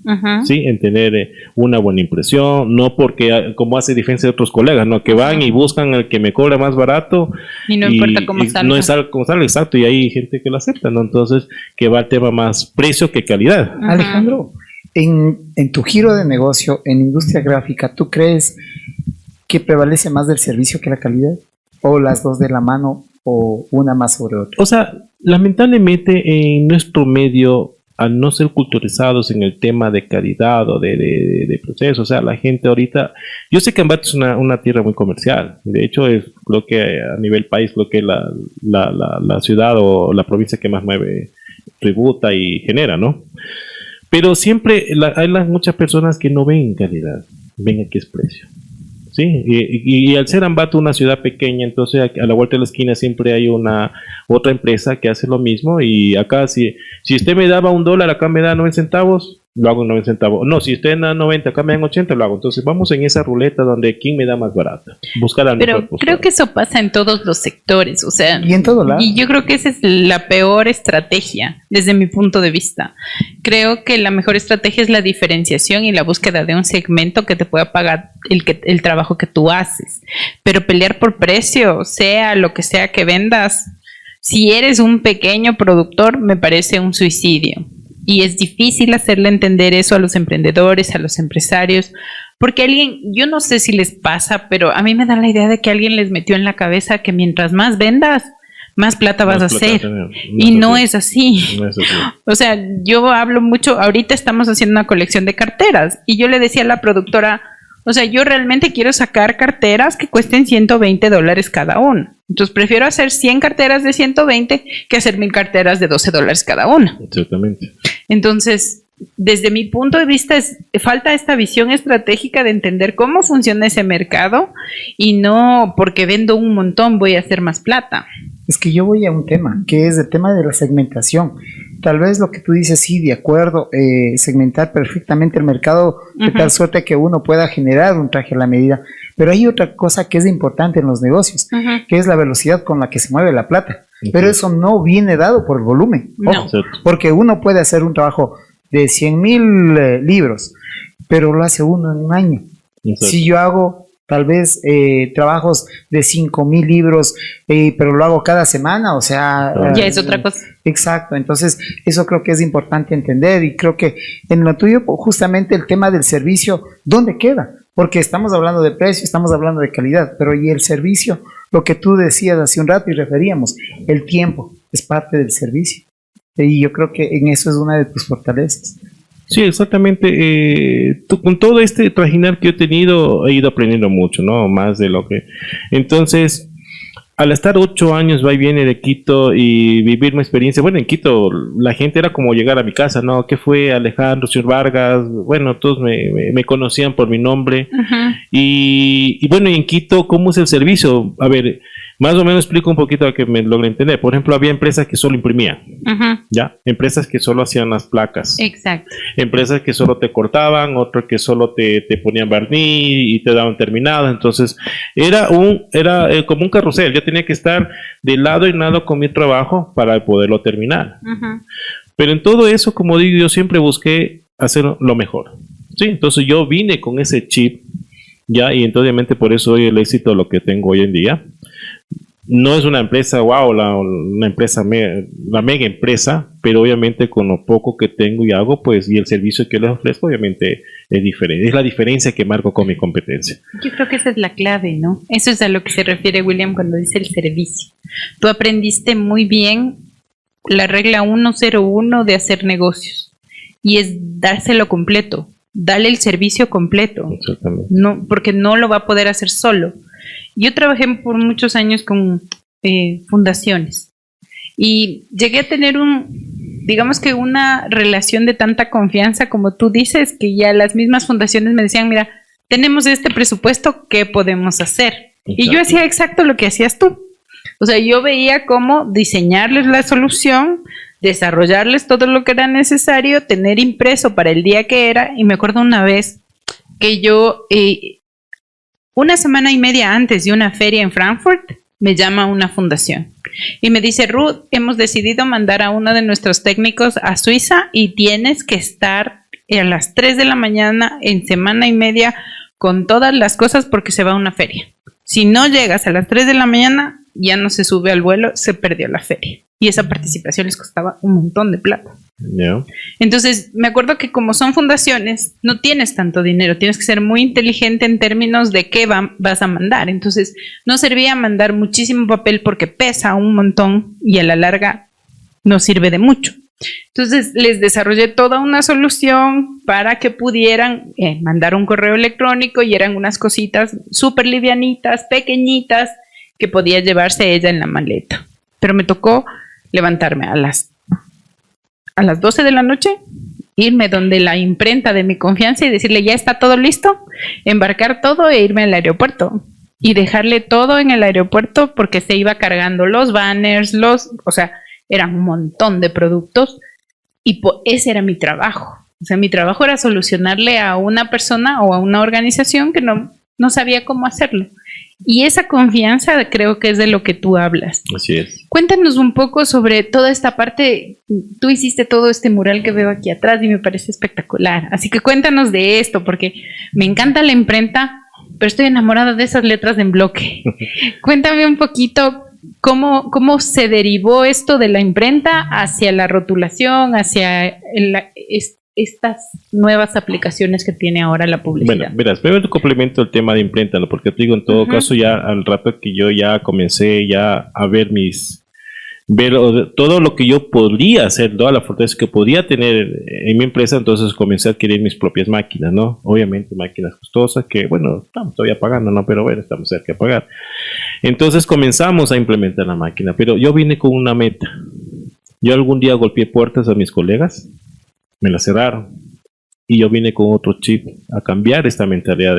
¿sí? En tener una buena impresión, no porque como hace diferencia de otros colegas, ¿no? Que van y buscan al que me cobra más barato y no importa cómo salga. No es algo como salga, exacto, y hay gente que lo acepta, ¿no? Entonces, que va al tema más precio que calidad. Alejandro, en tu giro de negocio, en industria gráfica, ¿tú crees que prevalece más del servicio que la calidad? ¿O las dos de la mano, o una más sobre otra? O sea, lamentablemente en nuestro medio, al no ser culturizados en el tema de calidad o de proceso, o sea, la gente ahorita, yo sé que Ambato es una tierra muy comercial, de hecho es lo que a nivel país, lo que la ciudad o la provincia que más mueve, tributa y genera, ¿no? Pero siempre hay muchas personas que no ven calidad, ven aquí es precio. Sí, y al ser Ambato una ciudad pequeña, entonces a la vuelta de la esquina siempre hay otra empresa que hace lo mismo, y acá si usted me daba $1, acá me da 90 centavos, lo hago en 90 centavos. No, si usted da 90, acá me dan 80, lo hago. Entonces vamos en esa ruleta donde quién me da más barato. Buscar al mejor postor. Creo que eso pasa en todos los sectores, o sea. Y en todo lado. Y yo creo que esa es la peor estrategia, desde mi punto de vista. Creo que la mejor estrategia es la diferenciación y la búsqueda de un segmento que te pueda pagar el trabajo que tú haces. Pero pelear por precio, sea lo que sea que vendas, si eres un pequeño productor, me parece un suicidio. Y es difícil hacerle entender eso a los emprendedores, a los empresarios, porque alguien, yo no sé si les pasa, pero a mí me da la idea de que alguien les metió en la cabeza que mientras más vendas, más plata vas a hacer. Y no es así. No es así. O sea, yo hablo mucho, ahorita estamos haciendo una colección de carteras y yo le decía a la productora, o sea, yo realmente quiero sacar carteras que cuesten $120 cada una. Entonces prefiero hacer 100 carteras de 120 que hacer 1000 carteras de $12 cada una. Exactamente. Entonces, desde mi punto de vista, falta esta visión estratégica de entender cómo funciona ese mercado y no porque vendo un montón voy a hacer más plata. Es que yo voy a un tema, que es el tema de la segmentación. Tal vez lo que tú dices, sí, de acuerdo, segmentar perfectamente el mercado de tal suerte que uno pueda generar un traje a la medida. Pero hay otra cosa que es importante en los negocios, que es la velocidad con la que se mueve la plata. Pero eso no viene dado por el volumen. No. Porque uno puede hacer un trabajo de 100,000 libros, pero lo hace uno en un año. Exacto. Si yo hago tal vez trabajos de 5,000 libros, pero lo hago cada semana, o sea... Ya es otra cosa. Exacto, entonces eso creo que es importante entender y creo que en lo tuyo justamente el tema del servicio, ¿dónde queda? Porque estamos hablando de precio, estamos hablando de calidad, pero ¿y el servicio? Lo que tú decías hace un rato y referíamos, el tiempo es parte del servicio y yo creo que en eso es una de tus fortalezas. Sí, exactamente. Con todo este trajinar que he tenido, he ido aprendiendo mucho, ¿no? Más de lo que... Entonces, al estar 8 años va y viene de Quito y vivir mi experiencia, bueno, en Quito la gente era como llegar a mi casa, ¿no? ¿Qué fue Alejandro, señor Vargas? Bueno, todos me conocían por mi nombre. Y bueno, y en Quito, ¿cómo es el servicio? A ver, más o menos explico un poquito a que me logre entender. Por ejemplo, había empresas que solo imprimían, ¿ya? Empresas que solo hacían las placas. Exacto. Empresas que solo te cortaban, otras que solo te ponían barniz y te daban terminado. Entonces, era como un carrusel. Yo tenía que estar de lado y lado con mi trabajo para poderlo terminar. Pero en todo eso, como digo, yo siempre busqué hacer lo mejor. Sí, entonces yo vine con ese chip, ¿ya? Y entonces, obviamente, por eso hoy el éxito lo que tengo hoy en día. No es una empresa, wow, una empresa, la mega empresa, pero obviamente con lo poco que tengo y hago, pues, y el servicio que les ofrezco, obviamente es diferente. Es la diferencia que marco con mi competencia. Yo creo que esa es la clave, ¿no? Eso es a lo que se refiere William cuando dice el servicio. Tú aprendiste muy bien la regla 101 de hacer negocios y es dárselo completo, darle el servicio completo. Exactamente. No, porque no lo va a poder hacer solo. Yo trabajé por muchos años con fundaciones y llegué a tener digamos que una relación de tanta confianza como tú dices, que ya las mismas fundaciones me decían, mira, tenemos este presupuesto, ¿qué podemos hacer? Exacto. Y yo hacía exacto lo que hacías tú. O sea, yo veía cómo diseñarles la solución, desarrollarles todo lo que era necesario, tener impreso para el día que era, y me acuerdo una vez que yo... una semana y media antes de una feria en Frankfurt, me llama una fundación y me dice, Ruth, hemos decidido mandar a uno de nuestros técnicos a Suiza y tienes que estar a las 3 de la mañana en semana y media con todas las cosas porque se va a una feria. Si no llegas a las 3 de la mañana, ya no se sube al vuelo, se perdió la feria. Y esa participación les costaba un montón de plata. Yeah. Entonces, me acuerdo que como son fundaciones, no tienes tanto dinero, tienes que ser muy inteligente en términos de qué vas a mandar. Entonces, no servía mandar muchísimo papel porque pesa un montón y a la larga no sirve de mucho. Entonces, les desarrollé toda una solución para que pudieran mandar un correo electrónico y eran unas cositas súper livianitas, pequeñitas, que podía llevarse ella en la maleta. Pero me tocó levantarme a las 12 de la noche, irme donde la imprenta de mi confianza y decirle, ya está todo listo, embarcar todo e irme al aeropuerto y dejarle todo en el aeropuerto porque se iba cargando los banners, o sea, eran un montón de productos y ese era mi trabajo. O sea, mi trabajo era solucionarle a una persona o a una organización que no sabía cómo hacerlo. Y esa confianza creo que es de lo que tú hablas. Así es. Cuéntanos un poco sobre toda esta parte. Tú hiciste todo este mural que veo aquí atrás y me parece espectacular. Así que cuéntanos de esto, porque me encanta la imprenta, pero estoy enamorada de esas letras en bloque. Cuéntame un poquito ¿cómo se derivó esto de la imprenta hacia la rotulación, hacia estas nuevas aplicaciones que tiene ahora la publicidad? Bueno, verás, primero complemento el tema de imprenta, ¿no? Porque te digo, en todo caso, ya al rato que yo ya comencé ya a ver todo lo que yo podría hacer, toda la fortaleza que podía tener en mi empresa, entonces comencé a adquirir mis propias máquinas, ¿no? Obviamente máquinas costosas que, bueno, estamos todavía pagando, ¿no? Pero bueno, estamos cerca de pagar. Entonces comenzamos a implementar la máquina, pero yo vine con una meta. Yo algún día golpeé puertas a mis colegas, me las cerraron, y yo vine con otro chip a cambiar esta mentalidad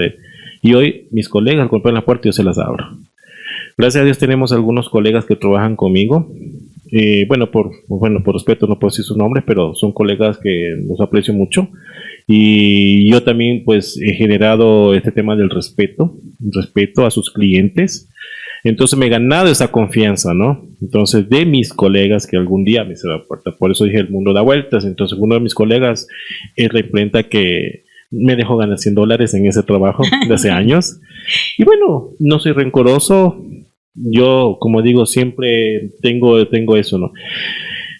y hoy mis colegas golpean la puerta y yo se las abro. Gracias a Dios tenemos algunos colegas que trabajan conmigo. Bueno, por respeto no puedo decir su nombre, pero son colegas que los aprecio mucho. Y yo también pues he generado este tema del respeto a sus clientes. Entonces me he ganado esa confianza, ¿no? Entonces de mis colegas que algún día me cerraron la puerta. Por eso dije, el mundo da vueltas. Entonces uno de mis colegas es la imprenta que me dejó ganar $100 en ese trabajo de hace años. Y bueno, no soy rencoroso. Yo, como digo, siempre tengo eso, ¿no?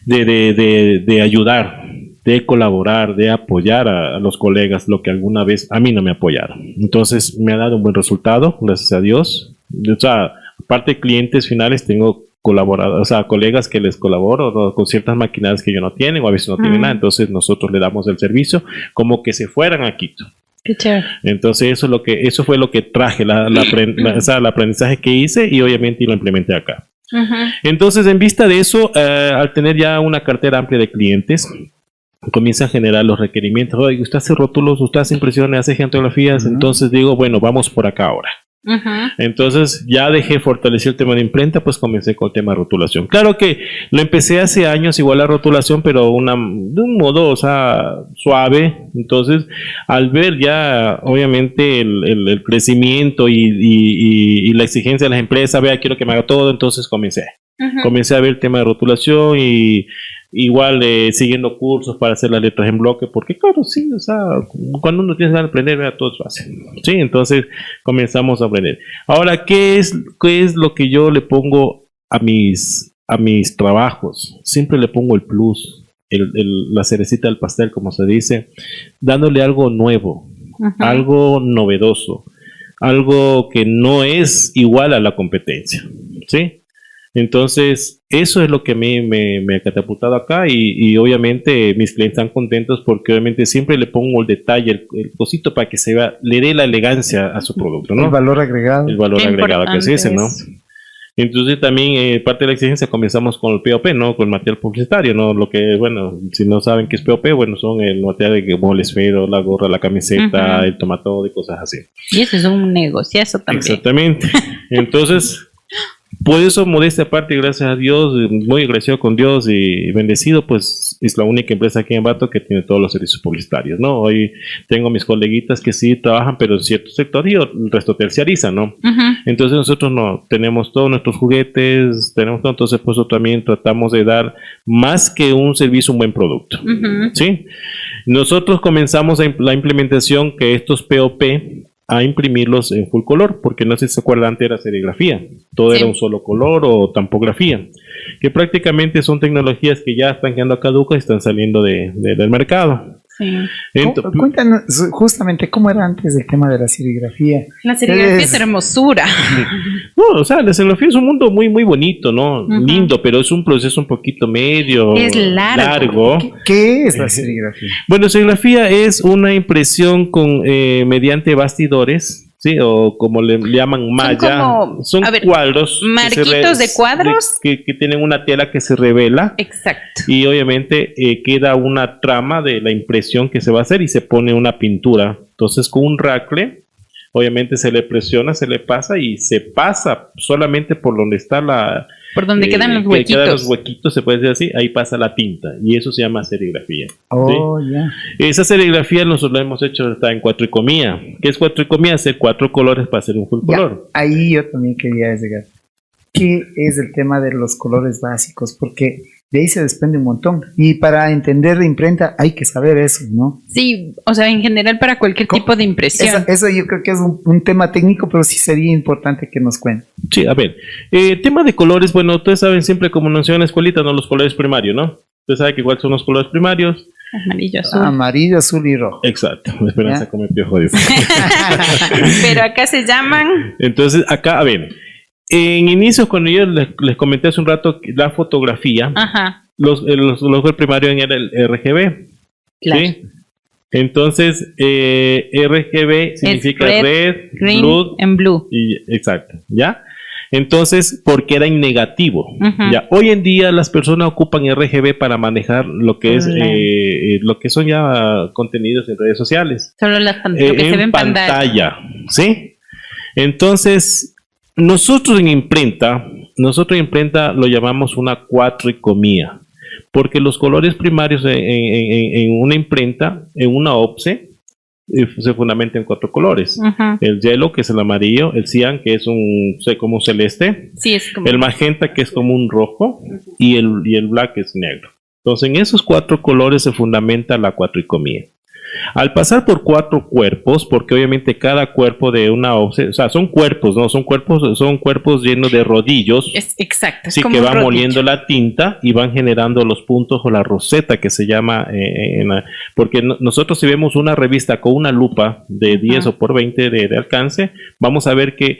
De ayudar, de colaborar, de apoyar a los colegas, lo que alguna vez a mí no me apoyaron. Entonces, me ha dado un buen resultado, gracias a Dios. O sea, aparte de clientes finales, tengo colaboradores, o sea, colegas que les colaboro, ¿no? Con ciertas maquinarias que ellos no tienen, o a veces no tienen nada. Entonces, nosotros le damos el servicio como que se fueran a Quito. Qué chévere. Entonces eso fue lo que traje, el aprendizaje que hice y obviamente lo implementé acá. Entonces, en vista de eso, al tener ya una cartera amplia de clientes, comienza a generar los requerimientos. Oye, usted hace rótulos, usted hace impresiones, hace gigantografías. Entonces digo, bueno, vamos por acá ahora. Entonces ya dejé fortalecer el tema de imprenta, pues comencé con el tema de rotulación. Claro que lo empecé hace años igual la rotulación, pero de un modo, o sea, suave. Entonces, al ver ya obviamente el crecimiento y la exigencia de las empresas, vea, quiero que me haga todo, entonces comencé a ver el tema de rotulación y igual siguiendo cursos para hacer las letras en bloque, porque claro, sí, o sea, cuando uno tiene que aprender, vea, todo es fácil. Sí, entonces comenzamos a aprender. Ahora, ¿qué es lo que yo le pongo a mis trabajos? Siempre le pongo el plus, la cerecita del pastel, como se dice, dándole algo nuevo, algo novedoso, algo que no es igual a la competencia, ¿sí? Entonces, eso es lo que a mí me ha catapultado acá y obviamente mis clientes están contentos porque obviamente siempre le pongo el detalle, el cosito para que le dé la elegancia a su producto, ¿no? El valor agregado. El valor agregado que se dice, ¿no? Entonces también parte de la exigencia comenzamos con el POP, ¿no? Con el material publicitario, ¿no? Lo que, bueno, si no saben qué es POP, bueno, son el material de como el esfero, la gorra, la camiseta, el tomatodo y cosas así. Y eso es un negociazo también. Exactamente. Entonces, por eso, modestia aparte, gracias a Dios, muy agradecido con Dios y bendecido, pues es la única empresa aquí en Ambato que tiene todos los servicios publicitarios, ¿no? Hoy tengo mis coleguitas que sí trabajan, pero en cierto sector y el resto terciariza, ¿no? Entonces nosotros no tenemos todos nuestros juguetes, tenemos todo, entonces pues también tratamos de dar más que un servicio, un buen producto, ¿sí? Nosotros comenzamos la implementación que estos POP a imprimirlos en full color, porque no sé si se acuerdan, antes era serigrafía, todo era un solo color o tampografía, que prácticamente son tecnologías que ya están quedando caducas y están saliendo del mercado. Cuéntanos justamente cómo era antes el tema de la serigrafía. La serigrafía es hermosura. No, o sea, la serigrafía es un mundo muy, muy bonito, ¿no? Lindo, pero es un proceso un poquito medio es largo. ¿Qué es la serigrafía? Bueno, serigrafía es una impresión mediante bastidores, ¿sí? O como le llaman malla. Son cuadros. Marquitos de cuadros. Que tienen una tela que se revela. Exacto. Y obviamente queda una trama de la impresión que se va a hacer y se pone una pintura. Entonces con un racle, obviamente se le presiona, se le pasa y se pasa solamente por donde está por donde quedan los huequitos. Quedan los huequitos, se puede decir así, ahí pasa la tinta y eso se llama serigrafía. Esa serigrafía nosotros la hemos hecho está en cuatricomía. ¿Qué es cuatricomía? Hacer 4 colores para hacer un full color. Ahí yo también quería llegar. ¿Qué es el tema de los colores básicos? Porque de ahí se desprende un montón. Y para entender de imprenta hay que saber eso, ¿no? Sí, o sea, en general para cualquier tipo de impresión. Eso yo creo que es un tema técnico, pero sí sería importante que nos cuente. Sí, a ver, tema de colores, bueno, ustedes saben siempre como nos enseñan en la escuelita, ¿no? Los colores primarios, ¿no? Ustedes saben que cuáles son los colores primarios. Amarillo, azul y rojo. Exacto, Esperanza come piojo. Pero acá se llaman... Entonces, acá, a ver, en inicio, cuando yo les comenté hace un rato la fotografía, Ajá. los primarios era el RGB. Claro. ¿Sí? Entonces, RGB significa red, green, blue, and blue. Exacto, ¿ya? Entonces, porque era en negativo. Uh-huh. Ya, hoy en día las personas ocupan RGB para manejar lo que es lo que son ya contenidos en redes sociales. Lo que se ve en pantalla, ¿sí? Entonces, nosotros en imprenta lo llamamos una cuatricomía, porque los colores primarios en una imprenta, en una OPSE, se fundamenta en 4 colores. Uh-huh. El yellow, que es el amarillo, el cian, que es como un celeste, sí, es como... el magenta, que es como un rojo, uh-huh, y el black, que es negro. Entonces, en esos 4 colores se fundamenta la cuatricomía. Al pasar por 4 cuerpos, porque obviamente cada cuerpo de una OPSE, o sea, son cuerpos, ¿no? Son cuerpos llenos de rodillos. Exacto. Es sí, como que un van rodillo. moliendo la tinta y van generando los puntos o la roseta que se llama, porque nosotros si vemos una revista con una lupa de 10 o por 20 de alcance, vamos a ver que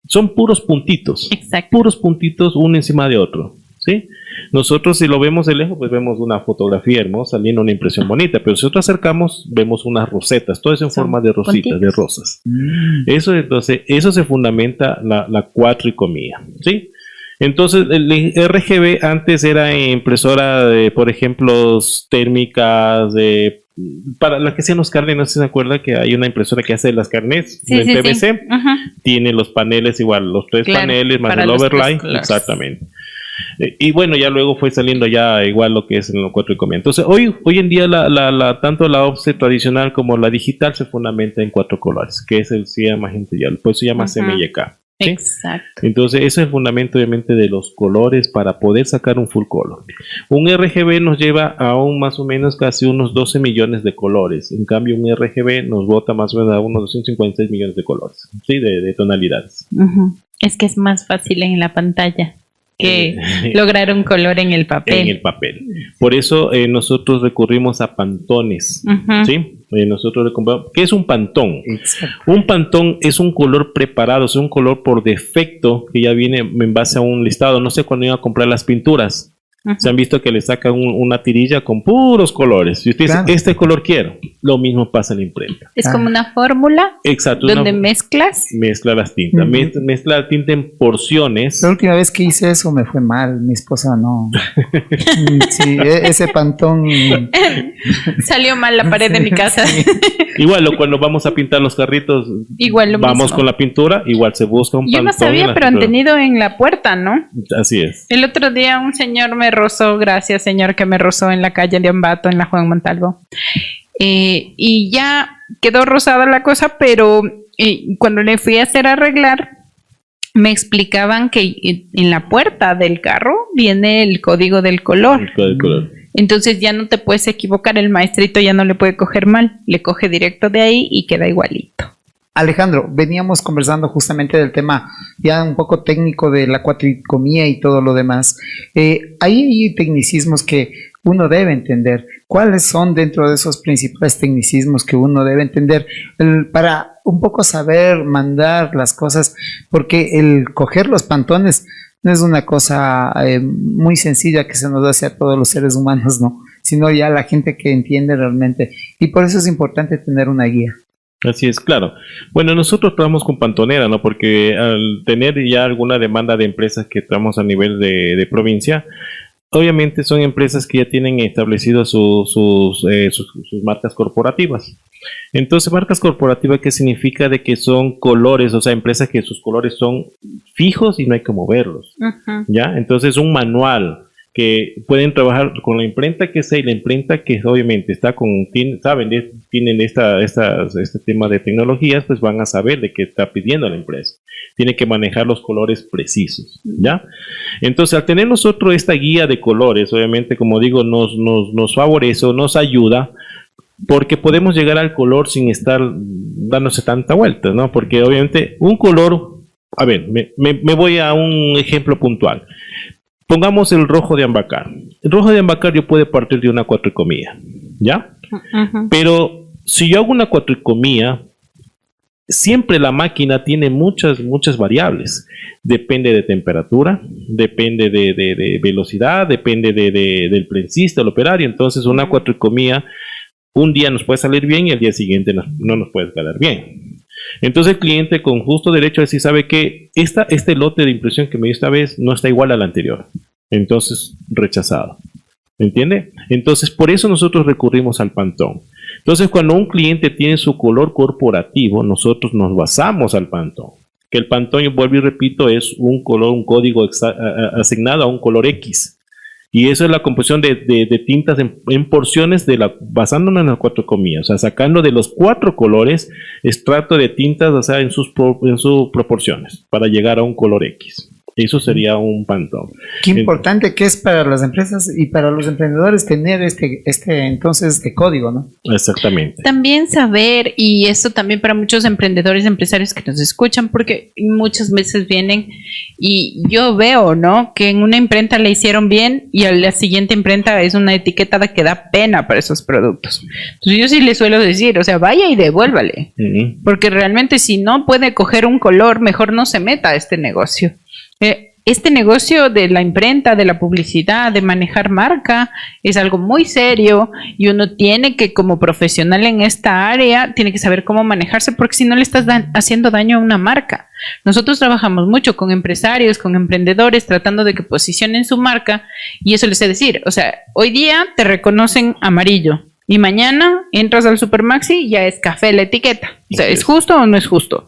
son puros puntitos. Exacto. Puros puntitos uno encima de otro, ¿sí? Nosotros si lo vemos de lejos, pues vemos una fotografía hermosa, saliendo una impresión bonita, pero si nosotros acercamos, vemos unas rosetas, todo eso en forma de rositas, puntitos, de rosas. Eso se fundamenta la cuatricomía, ¿sí? Entonces, el RGB antes era impresora de, por ejemplo, térmicas, para las que hacían los carnets, no sé si se acuerda que hay una impresora que hace las carnets en PVC, sí. Uh-huh. Tiene los paneles igual, los 3 paneles más el overlay, exactamente. Y bueno, ya luego fue saliendo ya igual lo que es en los cuatricomía. Entonces, hoy en día tanto la OPSE tradicional como la digital se fundamenta en 4 colores, que es el cian, magenta y yellow, pues se llama uh-huh, CMYK. ¿Sí? Exacto. Entonces, ese es el fundamento obviamente de los colores para poder sacar un full color. Un RGB nos lleva a más o menos casi unos 12 millones de colores. En cambio, un RGB nos bota más o menos a unos 256 millones de colores, ¿sí? De tonalidades. Uh-huh. Es que es más fácil en la pantalla que lograr un color en el papel. En el papel. Por eso nosotros recurrimos a pantones, uh-huh, ¿sí? ¿Qué es un pantón? Exacto. Un pantón es un color preparado, es un color por defecto que ya viene en base a un listado. No sé cuándo iban a comprar las pinturas. Uh-huh. Se han visto que le sacan una tirilla con puros colores. Y usted dice, este color quiero. Lo mismo pasa en la imprenta. Es como una fórmula. Exacto. Donde mezclas. Mezcla las tintas. Uh-huh. Mezcla la tinta en porciones. La última vez que hice eso me fue mal. Mi esposa no. Sí, ese pantón. Salió mal la pared de mi casa. Sí. Igual, cuando vamos a pintar los carritos, igual lo vamos mismo. con la pintura, igual se busca un pantón. Yo no sabía, pero han tenido en la puerta, ¿no? Así es. El otro día un señor me rozó, gracias señor, que me rozó en la calle de Ambato, en la Juan Montalvo. Y ya quedó rosada la cosa, pero cuando le fui a hacer arreglar, me explicaban que en la puerta del carro viene el código del color. El código del color. Entonces ya no te puedes equivocar, el maestrito ya no le puede coger mal, le coge directo de ahí y queda igualito. Alejandro, veníamos conversando justamente del tema ya un poco técnico de la cuatricomía y todo lo demás. Hay tecnicismos que uno debe entender. ¿Cuáles son dentro de esos principales tecnicismos que uno debe entender para un poco saber mandar las cosas? Porque el coger los pantones no es una cosa muy sencilla que se nos hace a todos los seres humanos, ¿no? Sino ya la gente que entiende realmente. Y por eso es importante tener una guía. Así es, claro. Bueno, nosotros trabajamos con pantonera, ¿no? Porque al tener ya alguna demanda de empresas que trabajamos a nivel de provincia, obviamente son empresas que ya tienen establecido sus marcas corporativas. Entonces, marcas corporativas, ¿qué significa? De que son colores, o sea, empresas que sus colores son fijos y no hay que moverlos. Uh-huh. ¿Ya? Entonces, un manual que pueden trabajar con la imprenta que sea y la imprenta que obviamente está tienen este tema de tecnologías, pues van a saber de qué está pidiendo la empresa. Tiene que manejar los colores precisos, ¿ya? Entonces, al tener nosotros esta guía de colores, obviamente, como digo, nos favorece o nos ayuda, porque podemos llegar al color sin estar dándose tanta vuelta, ¿no? Porque obviamente un color, a ver, me voy a un ejemplo puntual. Pongamos el rojo de Ambacar. El rojo de Ambacar yo puedo partir de una cuatricomía, ¿ya? Pero si yo hago una cuatricomía, siempre la máquina tiene muchas variables. Depende de temperatura, depende de velocidad, depende del prensista, el operario. Entonces una cuatricomía un día nos puede salir bien y al día siguiente no nos puede quedar bien. Entonces el cliente con justo derecho a decir, sabe que este lote de impresión que me dio esta vez no está igual al anterior. Entonces, rechazado. ¿Entiende? Entonces, por eso nosotros recurrimos al Pantone. Entonces, cuando un cliente tiene su color corporativo, nosotros nos basamos al Pantone. Que el Pantone, vuelvo y repito, es un código asignado a un color X. Y eso es la composición de tintas en porciones basándonos en las cuatricomías, o sea, sacando de los 4 colores extracto de tintas, o sea, en sus proporciones, para llegar a un color X. Eso sería un Pantone. Qué importante que es para las empresas y para los emprendedores tener este código, ¿no? Exactamente. También saber, y eso también para muchos emprendedores, empresarios que nos escuchan, porque muchas veces vienen y yo veo, ¿no? Que en una imprenta le hicieron bien y a la siguiente imprenta es una etiqueta que da pena para esos productos. Entonces yo sí le suelo decir, o sea, vaya y devuélvale. Porque realmente si no puede coger un color, mejor no se meta a este negocio. Este negocio de la imprenta, de la publicidad, de manejar marca, es algo muy serio y uno tiene que, como profesional en esta área, tiene que saber cómo manejarse, porque si no le estás haciendo daño a una marca. Nosotros trabajamos mucho con empresarios, con emprendedores, tratando de que posicionen su marca, y eso les sé decir, o sea, hoy día te reconocen amarillo y mañana entras al Supermaxi y ya es café la etiqueta. O sea, ¿es justo o no es justo?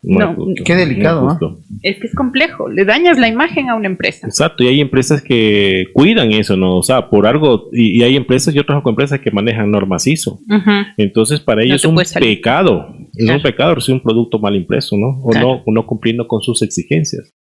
No, qué delicado, ¿no? Es que es complejo, le dañas la imagen a una empresa. Exacto, y hay empresas que cuidan eso, ¿no? O sea, por algo, y hay empresas, yo trabajo con empresas que manejan normas ISO. Entonces, para ellos es un pecado, un pecado recibir un producto mal impreso, ¿no? O no cumpliendo con sus exigencias.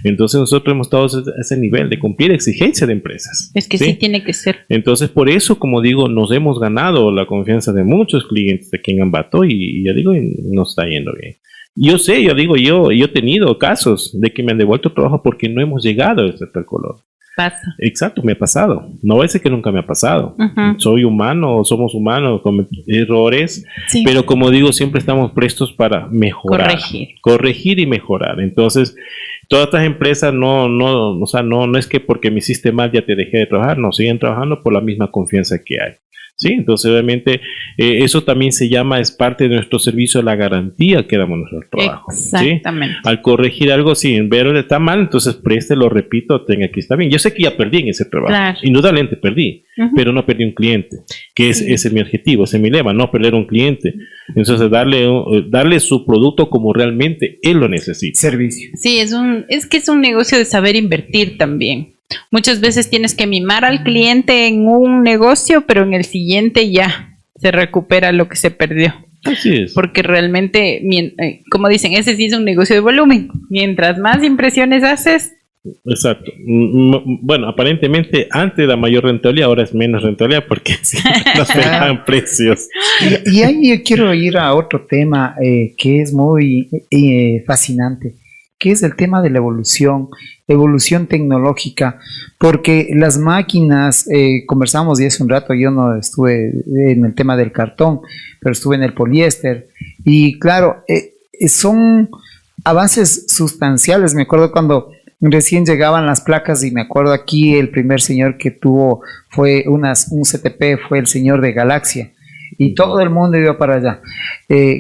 Entonces nosotros hemos estado a ese nivel de cumplir exigencias de empresas. Es que sí tiene que ser. Entonces por eso, como digo, nos hemos ganado la confianza de muchos clientes de aquí en Ambato y ya digo, nos está yendo bien. Yo sé, yo he tenido casos de que me han devuelto trabajo porque no hemos llegado a este tal color. Pasa. Exacto, me ha pasado. No es que nunca me ha pasado. Soy humano, somos humanos, con errores, pero como digo, siempre estamos prestos para mejorar. Corregir y mejorar. Entonces, todas estas empresas o sea, no es que porque me hiciste mal ya te dejé de trabajar, no, siguen trabajando por la misma confianza que hay. Sí, entonces obviamente eso también es parte de nuestro servicio, la garantía que damos a nuestro trabajo. Exactamente. ¿Sí? Al corregir algo, si en ver está mal, entonces lo repito, tenga que estar bien. Yo sé que ya perdí en ese trabajo. Claro. Indudablemente perdí, pero no perdí un cliente, que ese es mi objetivo, ese es mi lema, no perder un cliente. Entonces darle su producto como realmente él lo necesita. Servicio. Sí, es que es un negocio de saber invertir también. Muchas veces tienes que mimar al cliente en un negocio, pero en el siguiente ya se recupera lo que se perdió. Así es. Porque realmente, como dicen, ese sí es un negocio de volumen. Mientras más impresiones haces. Exacto. Bueno, aparentemente antes la mayor rentabilidad, ahora es menos rentabilidad porque nos pegan precios. Y ahí yo quiero ir a otro tema que es muy fascinante, que es el tema de la evolución tecnológica, porque las máquinas, conversamos y hace un rato, yo no estuve en el tema del cartón, pero estuve en el poliéster, y claro, son avances sustanciales. Me acuerdo cuando recién llegaban las placas, y me acuerdo aquí el primer señor que tuvo fue un CTP, fue el señor de Galaxia, y todo el mundo iba para allá.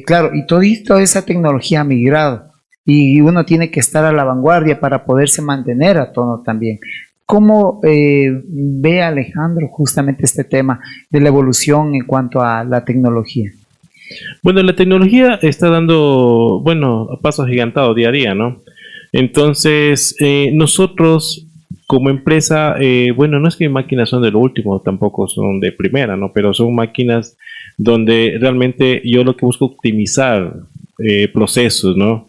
Claro, y toda esa tecnología ha migrado, y uno tiene que estar a la vanguardia para poderse mantener a tono también. ¿Cómo ve Alejandro justamente este tema de la evolución en cuanto a la tecnología? Bueno, la tecnología está dando, pasos agigantados día a día, ¿no? Entonces, nosotros como empresa, bueno, no es que mis máquinas son de lo último, tampoco son de primera, ¿no? Pero son máquinas donde realmente yo lo que busco optimizar procesos, ¿no?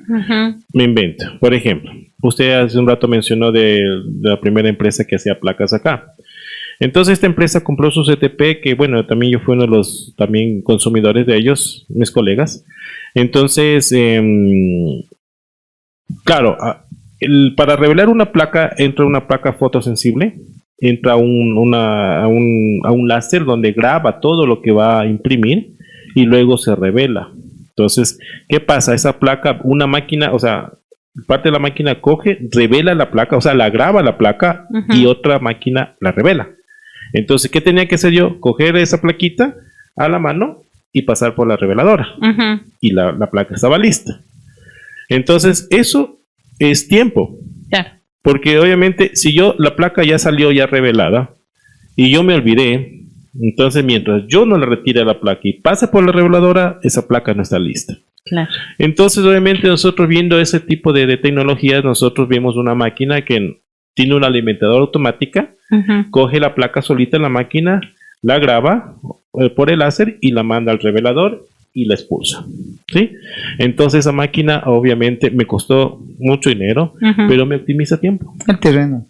Me invento. Por ejemplo, usted hace un rato mencionó de la primera empresa que hacía placas acá. Entonces esta empresa compró su CTP, que bueno, también yo fui uno de los también consumidores de ellos, mis colegas. Entonces, claro, para revelar una placa, entra una placa fotosensible, entra a un láser donde graba todo lo que va a imprimir y luego se revela. Entonces, ¿qué pasa? Esa placa, una máquina, o sea, parte de la máquina coge, revela la placa, o sea, la graba la placa y otra máquina la revela. Entonces, ¿qué tenía que hacer yo? Coger esa plaquita a la mano y pasar por la reveladora. Y la placa estaba lista. Entonces, eso es tiempo. Claro. Porque obviamente, si la placa ya salió ya revelada y yo me olvidé, entonces mientras yo no le retire la placa y pase por la reveladora, esa placa no está lista. Claro. Entonces, obviamente, nosotros viendo ese tipo de tecnologías, nosotros vimos una máquina que tiene una alimentadora automática, coge la placa solita en la máquina, la graba por el láser y la manda al revelador y la expulsa, ¿sí? Entonces esa máquina obviamente me costó mucho dinero, pero me optimiza tiempo. El terreno.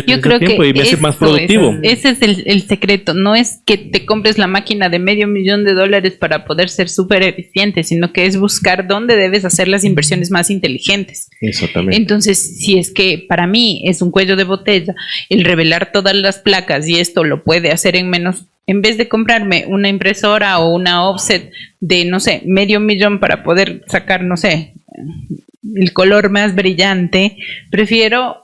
Yo creo que y me hace más productivo. Ese es el secreto. No es que te compres la máquina de $500,000 para poder ser súper eficiente, sino que es buscar dónde debes hacer las inversiones más inteligentes. Exactamente. Entonces, si es que para mí es un cuello de botella el revelar todas las placas y esto lo puede hacer en menos, en vez de comprarme una impresora o una offset de, no sé, $500,000 para poder sacar, no sé, el color más brillante, prefiero,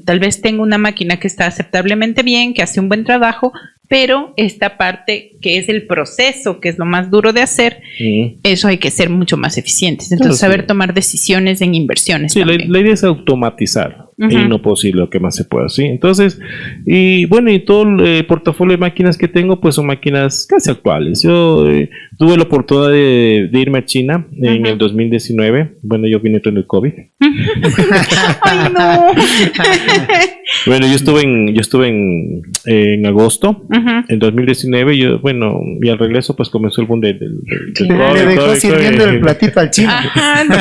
tal vez tengo una máquina que está aceptablemente bien, que hace un buen trabajo, pero esta parte que es el proceso, que es lo más duro de hacer, eso hay que ser mucho más eficientes. Entonces, saber tomar decisiones en inversiones. Sí, la idea es automatizar en lo posible lo que más se pueda, ¿sí? Entonces, y bueno, y todo el portafolio de máquinas que tengo, pues son máquinas casi actuales. Yo tuve la oportunidad de irme a China en el 2019. Bueno, yo vine en el COVID. ¡Ay, no! Bueno, yo estuve en agosto, en 2019, y al regreso pues comenzó el boom del COVID. Le dejó sirviendo el platito al chino. Ajá, no,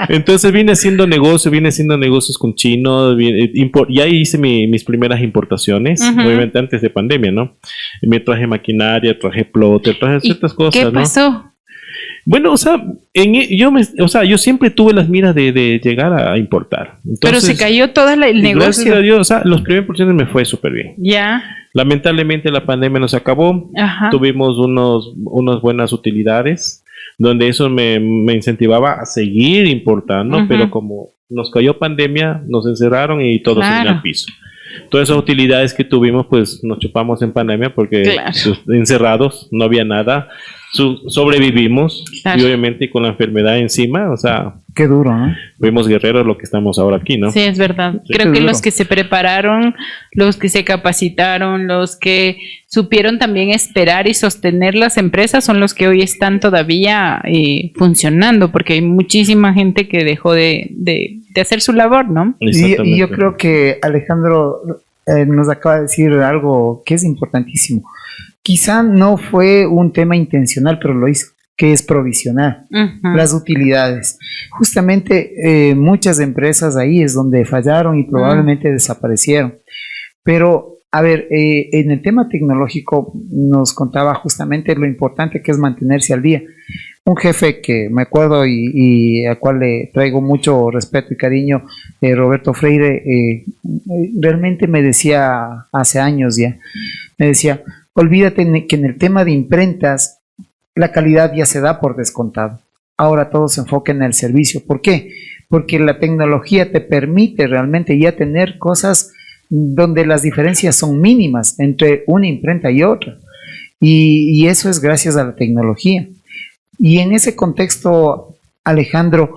Entonces vine haciendo negocios con chinos, y ahí hice mis primeras importaciones, obviamente antes de pandemia, ¿no? Me traje maquinaria, traje plotter, traje ciertas cosas, ¿no? ¿Qué pasó? Bueno, o sea, yo siempre tuve las miras de llegar a importar. Entonces, pero se cayó todo el negocio. Gracias a Dios, o sea, los primeros porciones me fue súper bien. Ya. Lamentablemente la pandemia nos acabó. Tuvimos unas buenas utilidades, donde eso me incentivaba a seguir importando, pero como nos cayó pandemia, nos encerraron y todo se vino al piso. Todas esas utilidades que tuvimos, pues nos chupamos en pandemia porque encerrados, no había nada. Sobrevivimos y obviamente con la enfermedad encima, o sea, qué duro, ¿no? Fuimos guerreros lo que estamos ahora aquí, ¿no? Sí, es verdad. Sí, creo que los que se prepararon, los que se capacitaron, los que supieron también esperar y sostener las empresas son los que hoy están todavía funcionando, porque hay muchísima gente que dejó de hacer su labor, ¿no? Y yo creo que Alejandro nos acaba de decir algo que es importantísimo. Quizá no fue un tema intencional, pero lo hizo, que es provisionar las utilidades. Justamente muchas empresas ahí es donde fallaron y probablemente desaparecieron. Pero, a ver, en el tema tecnológico nos contaba justamente lo importante que es mantenerse al día. Un jefe que me acuerdo y al cual le traigo mucho respeto y cariño, Roberto Freire, realmente me decía hace años ya, me decía, olvídate que en el tema de imprentas la calidad ya se da por descontado. Ahora todo se enfoca en el servicio. ¿Por qué? Porque la tecnología te permite realmente ya tener cosas donde las diferencias son mínimas entre una imprenta y otra. Y eso es gracias a la tecnología. Y en ese contexto, Alejandro,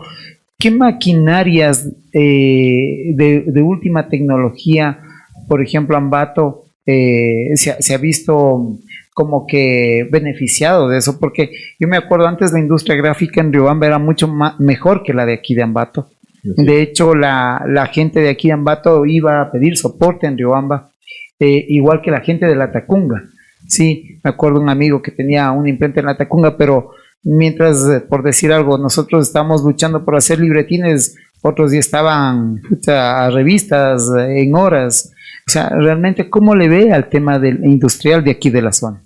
¿qué maquinarias de última tecnología, por ejemplo, Ambato, se ha visto como que beneficiado de eso? Porque yo me acuerdo antes la industria gráfica en Riobamba era mucho mejor que la de aquí de Ambato. De hecho, la gente de aquí de Ambato iba a pedir soporte en Riobamba, igual que la gente de la Tacunga. Sí, me acuerdo un amigo que tenía una imprenta en la Tacunga, pero mientras, por decir algo, nosotros estábamos luchando por hacer libretines, otros ya estaban a revistas en horas. O sea, realmente, ¿cómo le ve al tema del industrial de aquí de la zona?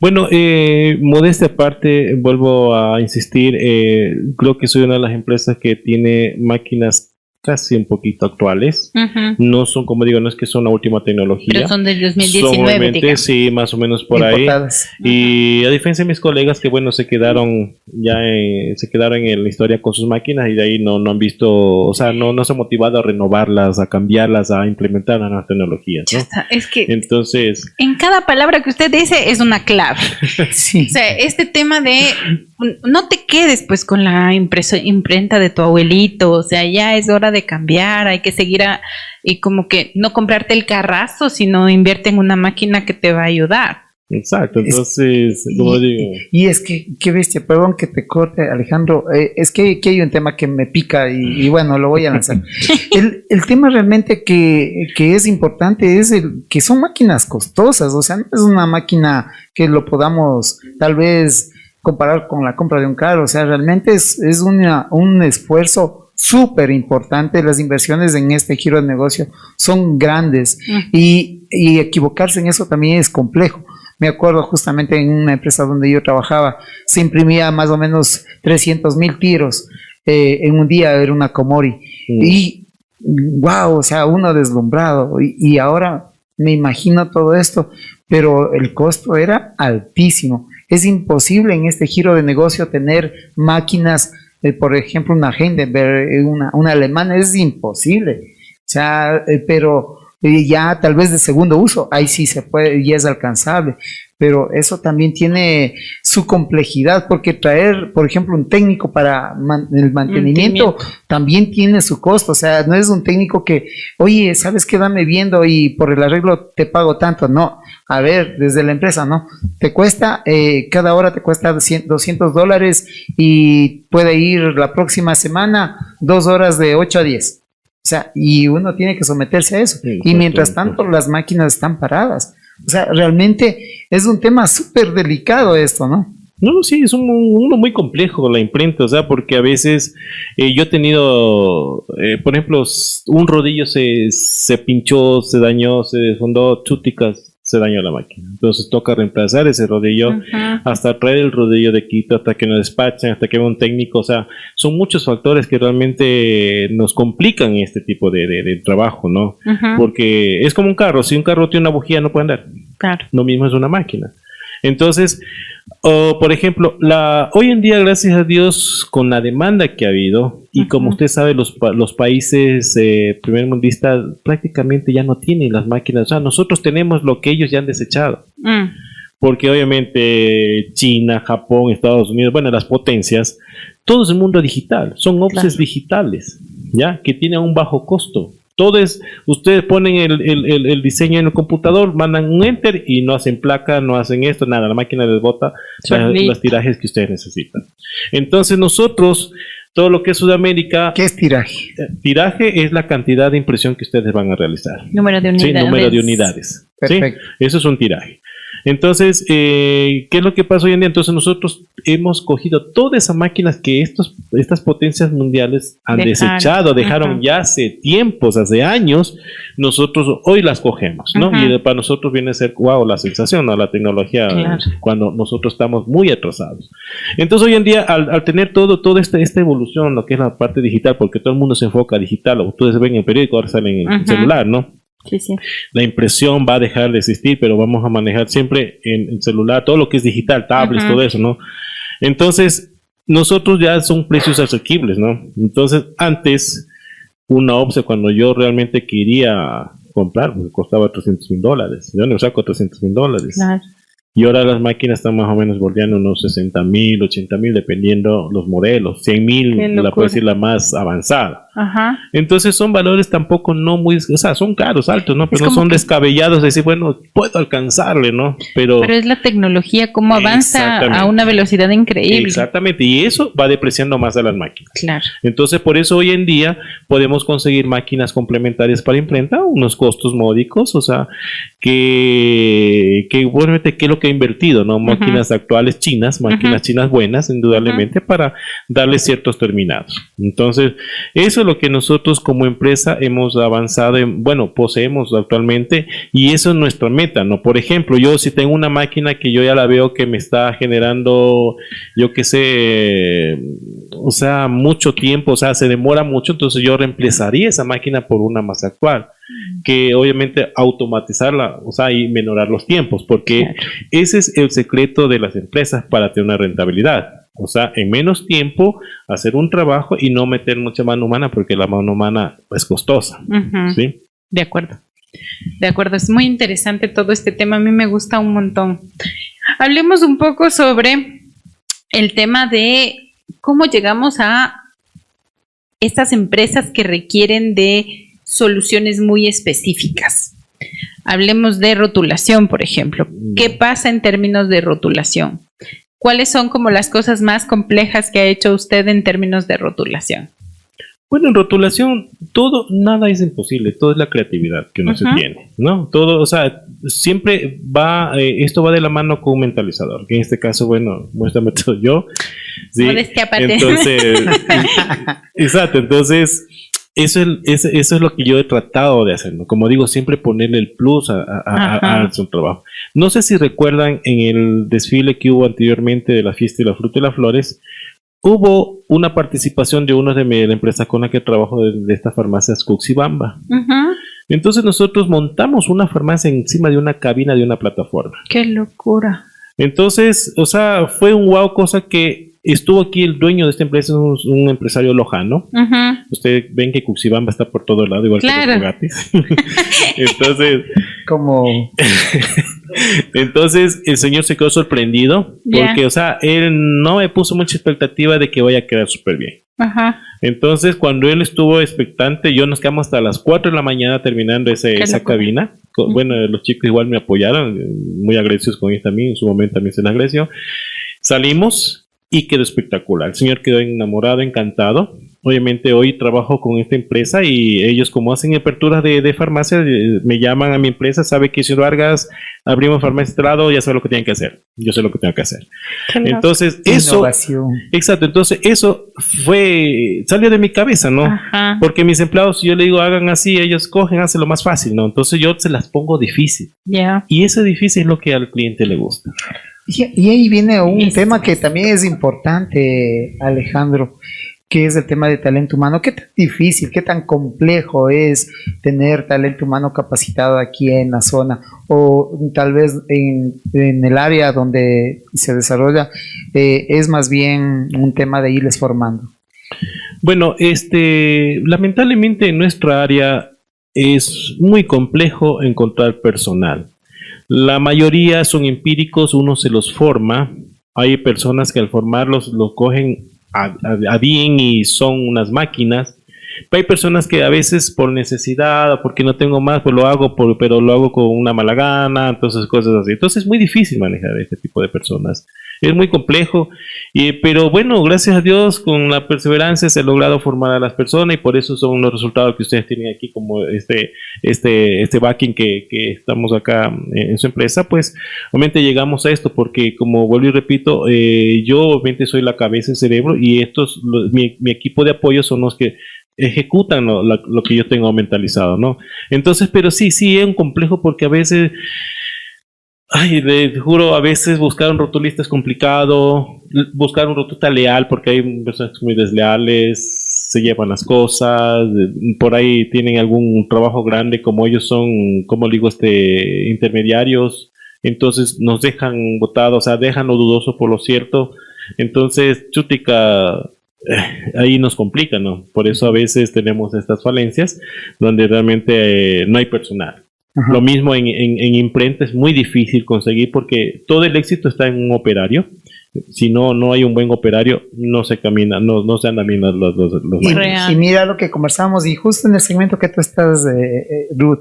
Bueno, modestia aparte, vuelvo a insistir, creo que soy una de las empresas que tiene máquinas casi un poquito actuales. No son, como digo, no es que son la última tecnología. Pero son del 2019, son obviamente, sí, más o menos por importadas. Ahí. Y a diferencia de mis colegas que, bueno, se quedaron en la historia con sus máquinas y de ahí no han visto, o sea, no se han motivado a renovarlas, a cambiarlas, a implementar las nuevas tecnologías, ¿no? Es que entonces, en cada palabra que usted dice es una clave. Sí. O sea, este tema de no te quedes pues con la imprenta de tu abuelito, o sea, ya es hora de cambiar, hay que seguir y como que no comprarte el carrazo, sino invierte en una máquina que te va a ayudar. Exacto, entonces, como digo. Y es que, qué bestia, perdón que te corte, Alejandro, es que hay un tema que me pica y bueno, lo voy a lanzar. El tema realmente que es importante es que son máquinas costosas, o sea, no es una máquina que lo podamos tal vez comparar con la compra de un carro, o sea, realmente es un esfuerzo súper importante. Las inversiones en este giro de negocio son grandes y equivocarse en eso también es complejo. Me acuerdo justamente en una empresa donde yo trabajaba, se imprimía más o menos 300,000 tiros en un día, era una Komori. Y wow, o sea, uno deslumbrado. Y ahora me imagino todo esto, pero el costo era altísimo. Es imposible en este giro de negocio tener máquinas, por ejemplo, una Heidelberg, una alemana, es imposible. O sea, pero ya tal vez de segundo uso, ahí sí se puede y es alcanzable, pero eso también tiene su complejidad, porque traer, por ejemplo, un técnico para el mantenimiento también tiene su costo. O sea, no es un técnico que, oye, ¿sabes qué? Dame viendo y por el arreglo te pago tanto. No, a ver, desde la empresa, ¿no? Te cuesta, cada hora te cuesta $200 y puede ir la próxima semana 2 horas de 8 a 10. O sea, y uno tiene que someterse a eso. Sí, y mientras tanto, las máquinas están paradas. O sea, realmente es un tema súper delicado esto, ¿no? No, sí, es uno muy complejo la imprenta, o sea, porque a veces yo he tenido, por ejemplo, un rodillo se pinchó, se dañó, se desfondó, chúticas, se dañó la máquina. Entonces toca reemplazar ese rodillo, hasta traer el rodillo de Quito, hasta que nos despachan, hasta que venga un técnico. O sea, son muchos factores que realmente nos complican este tipo de trabajo, ¿no? Porque es como un carro. Si un carro tiene una bujía, no puede andar. Claro. Lo mismo es una máquina. Entonces, por ejemplo, hoy en día, gracias a Dios, con la demanda que ha habido, y como usted sabe, los países primermundistas prácticamente ya no tienen las máquinas. O sea, nosotros tenemos lo que ellos ya han desechado. Porque obviamente China, Japón, Estados Unidos, bueno, las potencias, todo es el mundo digital. Son offsets digitales, ¿ya? Que tienen un bajo costo. Todo es, ustedes ponen el diseño en el computador, mandan un enter y no hacen placa, no hacen esto, nada, la máquina les bota los tirajes que ustedes necesitan. Entonces nosotros, todo lo que es Sudamérica... ¿Qué es tiraje? Tiraje es la cantidad de impresión que ustedes van a realizar. Número de unidades. Sí, número de unidades. Perfecto. ¿Sí? Eso es un tiraje. Entonces, ¿qué es lo que pasa hoy en día? Entonces nosotros hemos cogido todas esas máquinas que estas potencias mundiales han dejaron ya hace tiempos, hace años, nosotros hoy las cogemos, ¿no? Y para nosotros viene a ser, wow, la sensación, ¿no? La tecnología, cuando nosotros estamos muy atrasados. Entonces hoy en día, al tener toda esta evolución, lo que es la parte digital, porque todo el mundo se enfoca digital, o ustedes ven en el periódico, ahora salen en el celular, ¿no? Sí, sí. La impresión va a dejar de existir, pero vamos a manejar siempre en el celular todo lo que es digital, tablets, todo eso, ¿no? Entonces, nosotros ya son precios asequibles, ¿no? Entonces, antes, una OPSE, cuando yo realmente quería comprar, me costaba $300,000. Yo no saco $300,000. Claro. y ahora las máquinas están más o menos bordeando unos 60,000, 80,000, dependiendo los modelos. 100,000 la puede decir la más avanzada. Ajá. Entonces son valores tampoco no muy, o sea, son caros, altos, ¿no? Pero no son descabellados de decir, bueno, puedo alcanzarle, ¿no? Pero es la tecnología, cómo avanza a una velocidad increíble. Exactamente, y eso va depreciando más a las máquinas. Claro. Entonces, por eso hoy en día podemos conseguir máquinas complementarias para imprenta, unos costos módicos, o sea, que obviamente que es lo que ha invertido, ¿no? Máquinas actuales chinas, máquinas chinas buenas, indudablemente, para darle ciertos terminados. Entonces, eso es lo que nosotros como empresa hemos avanzado en, bueno, poseemos actualmente, y eso es nuestra meta, ¿no? Por ejemplo, yo si tengo una máquina que yo ya la veo que me está generando, yo qué sé, o sea, mucho tiempo, o sea, se demora mucho, entonces yo reemplazaría esa máquina por una más actual, que obviamente automatizarla, o sea, y menorar los tiempos, porque ese es el secreto de las empresas para tener una rentabilidad. O sea, en menos tiempo hacer un trabajo y no meter mucha mano humana, porque la mano humana es costosa. ¿Sí? De acuerdo. De acuerdo, es muy interesante todo este tema, a mí me gusta un montón. Hablemos un poco sobre el tema de cómo llegamos a estas empresas que requieren de soluciones muy específicas. Hablemos de rotulación, por ejemplo. ¿Qué pasa en términos de rotulación? ¿Cuáles son como las cosas más complejas que ha hecho usted en términos de rotulación? Bueno, en rotulación, nada es imposible, todo es la creatividad que uno se tiene, ¿no? Todo, o sea, siempre esto va de la mano con un mentalizador, que en este caso, bueno, muéstrame todo yo. ¿Sí? Entonces, exacto, entonces, eso es lo que yo he tratado de hacer, ¿no? Como digo, siempre ponerle el plus a su trabajo. No sé si recuerdan en el desfile que hubo anteriormente de la fiesta de la fruta y las flores, hubo una participación de una de la empresa con la que trabajo de estas farmacias Cuxibamba. Entonces nosotros montamos una farmacia encima de una cabina de una plataforma. ¡Qué locura! Entonces, o sea, fue un wow, cosa que estuvo aquí el dueño de esta empresa, es un empresario lojano. Ustedes ven que Cuxibamba está por todo lado, igual que los Fogatis. Entonces, entonces el señor se quedó sorprendido porque, o sea, él no me puso mucha expectativa de que vaya a quedar súper bien. Entonces, cuando él estuvo expectante, yo nos quedamos hasta las 4 de la mañana terminando esa cabina. Bueno, los chicos igual me apoyaron, muy agradecidos con ellos también, en su momento también se les agradeció. Salimos y quedó espectacular. El señor quedó enamorado, encantado. Obviamente hoy trabajo con esta empresa y ellos, como hacen aperturas de farmacia, me llaman a mi empresa, sabe que señor Vargas, abrimos farmacia de este lado, ya sabe lo que tienen que hacer. Yo sé lo que tengo que hacer. Entonces, innovación. Exacto, entonces eso salió de mi cabeza, ¿no? Porque mis empleados, si yo le digo hagan así, ellos cogen, hacen lo más fácil, ¿no? Entonces yo se las pongo difícil. Y ese difícil es lo que al cliente le gusta. Y ahí viene un tema que también es importante, Alejandro, que es el tema de talento humano. ¿Qué tan difícil, qué tan complejo es tener talento humano capacitado aquí en la zona? O tal vez en el área donde se desarrolla, es más bien un tema de irles formando. Bueno, lamentablemente en nuestra área es muy complejo encontrar personal. La mayoría son empíricos, uno se los forma. Hay personas que al formarlos lo cogen a bien y son unas máquinas. Pero hay personas que a veces por necesidad o porque no tengo más, pues lo hago, pero lo hago con una mala gana, entonces cosas así. Entonces es muy difícil manejar este tipo de personas. Es muy complejo, pero bueno, gracias a Dios, con la perseverancia se ha logrado formar a las personas y por eso son los resultados que ustedes tienen aquí, como este backing que estamos acá en su empresa. Pues obviamente llegamos a esto porque, como vuelvo y repito, yo obviamente soy la cabeza y cerebro y mi equipo de apoyo son los que ejecutan lo que yo tengo mentalizado, ¿no? Entonces, pero sí es un complejo porque a veces, te juro, a veces buscar un rotulista es complicado, buscar un rotulista leal, porque hay personas muy desleales, se llevan las cosas, por ahí tienen algún trabajo grande, como ellos son, como digo, intermediarios, entonces nos dejan botados, o sea, dejan lo dudoso por lo cierto, entonces, chutica, ahí nos complica, ¿no? Por eso a veces tenemos estas falencias donde realmente no hay personal. Ajá. Lo mismo en imprenta es muy difícil conseguir porque todo el éxito está en un operario. Si no hay un buen operario, no se camina, no se andan bien los Real. Y mira lo que conversamos, y justo en el segmento que tú estás, Ruth,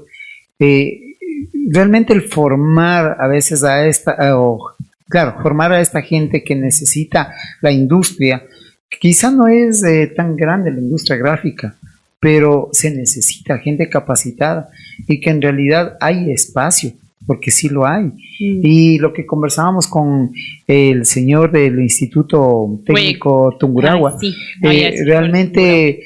realmente el formar a veces a formar a esta gente que necesita la industria, quizá no es tan grande la industria gráfica, pero se necesita gente capacitada y que en realidad hay espacio, porque sí lo hay. Y lo que conversábamos con el señor del Instituto Técnico Tungurahua, realmente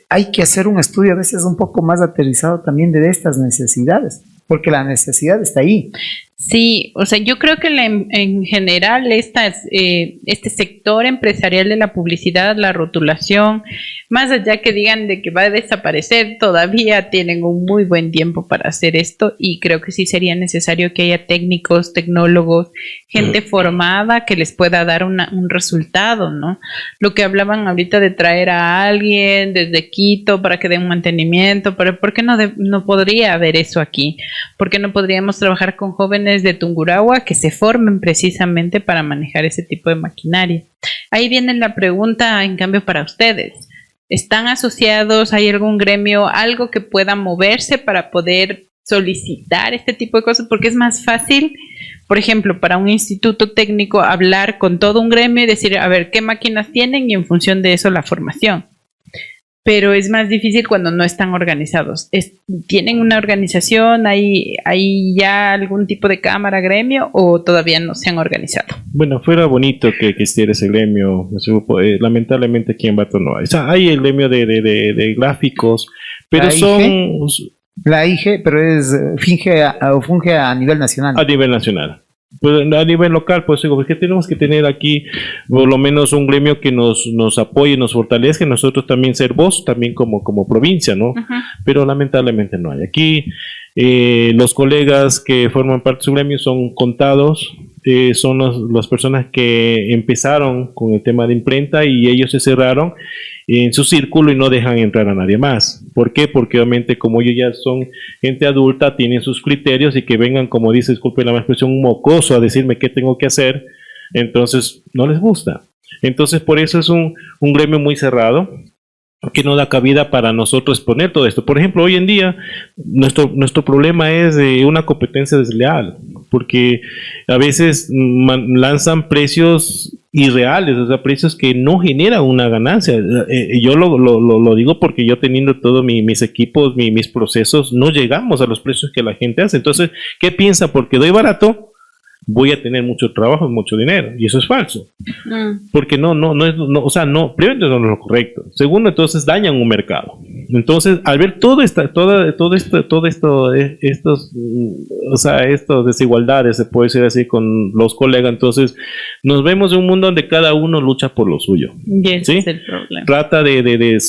hay que hacer un estudio a veces un poco más aterrizado también de estas necesidades, porque la necesidad está ahí. Sí, o sea, yo creo que en general este sector empresarial de la publicidad, la rotulación, más allá que digan de que va a desaparecer, todavía tienen un muy buen tiempo para hacer esto y creo que sí sería necesario que haya técnicos, tecnólogos, gente formada que les pueda dar un resultado, ¿no? Lo que hablaban ahorita de traer a alguien desde Quito para que dé un mantenimiento, pero ¿por qué no podría haber eso aquí? ¿Por qué no podríamos trabajar con jóvenes de Tungurahua que se formen precisamente para manejar ese tipo de maquinaria? Ahí viene la pregunta, en cambio, para ustedes. ¿Están asociados? ¿Hay algún gremio, algo que pueda moverse para poder solicitar este tipo de cosas? Porque es más fácil, por ejemplo, para un instituto técnico hablar con todo un gremio y decir, a ver, ¿qué máquinas tienen? Y en función de eso la formación. Pero es más difícil cuando no están organizados. ¿Tienen una organización? ¿Hay ya algún tipo de cámara, gremio o todavía no se han organizado? Bueno, fuera bonito que existiera ese gremio. Lamentablemente aquí en Bato no hay. O sea, hay el gremio de gráficos, pero La IG, pero funge a nivel nacional. A nivel nacional. Pues a nivel local, pues digo, porque tenemos que tener aquí por lo menos un gremio que nos apoye, nos fortalezca, y nosotros también ser voz, también como provincia, ¿no? Uh-huh. Pero lamentablemente no hay. Aquí los colegas que forman parte de su gremio son contados, son las personas que empezaron con el tema de imprenta y ellos se cerraron en su círculo y no dejan entrar a nadie más. ¿Por qué? Porque obviamente como ellos ya son gente adulta, tienen sus criterios y que vengan, como dice, disculpen la expresión, un mocoso a decirme qué tengo que hacer, entonces no les gusta. Entonces por eso es un gremio muy cerrado, que no da cabida para nosotros exponer todo esto. Por ejemplo, hoy en día nuestro problema es una competencia desleal, porque a veces lanzan precios irreales, o sea, precios que no generan una ganancia. Yo lo digo porque yo teniendo todos mis equipos, mis procesos, no llegamos a los precios que la gente hace. Entonces, ¿qué piensa? Porque doy barato, voy a tener mucho trabajo y mucho dinero, y eso es falso, porque no, o sea, primero no es lo correcto, segundo, entonces dañan un mercado. Entonces, al ver estas desigualdades, se puede decir así, con los colegas, entonces nos vemos en un mundo donde cada uno lucha por lo suyo. ¿Sí? Es el problema. Trata de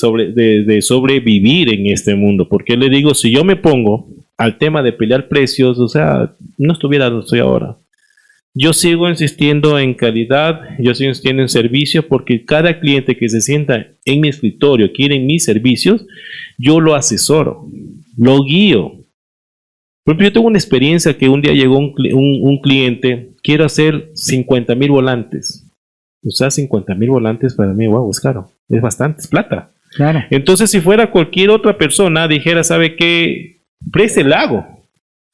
sobrevivir en este mundo, porque le digo, si yo me pongo al tema de pelear precios, o sea, no estuviera donde estoy ahora. Yo sigo insistiendo en calidad, yo sigo insistiendo en servicio, porque cada cliente que se sienta en mi escritorio, quiere mis servicios, yo lo asesoro, lo guío. Por ejemplo, yo tengo una experiencia que un día llegó un cliente, quiero hacer 50,000 volantes. O sea, 50,000 volantes para mí, wow, es caro, es bastante, es plata. Claro. Entonces, si fuera cualquier otra persona, dijera, ¿sabe qué? Precio el hago.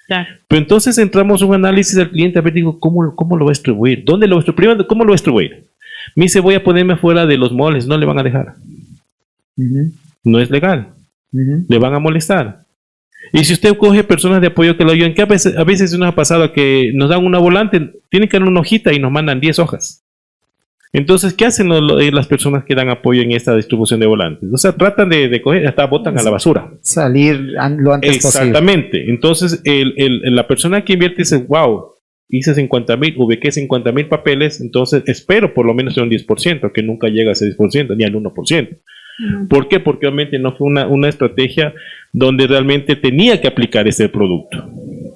Claro. Pero entonces entramos en un análisis del cliente, a ver, digo, ¿cómo lo va a distribuir? ¿Dónde lo va a distribuir? Primero, ¿cómo lo va a distribuir? Me dice, voy a ponerme fuera de los moles, no le van a dejar. No es legal. Le van a molestar. Y si usted coge personas de apoyo que lo ayuden, que a veces nos ha pasado que nos dan una volante, tienen que dar una hojita y nos mandan 10 hojas. Entonces, ¿qué hacen las personas que dan apoyo en esta distribución de volantes? O sea, tratan de coger, hasta botan a la basura. Salir lo antes posible. Exactamente. Entonces, la persona que invierte dice, wow, hice 50,000, ubiqué 50,000 papeles, entonces espero por lo menos un 10%, que nunca llega a ese 10%, ni al 1%. ¿Por qué? Porque obviamente no fue una estrategia donde realmente tenía que aplicar ese producto.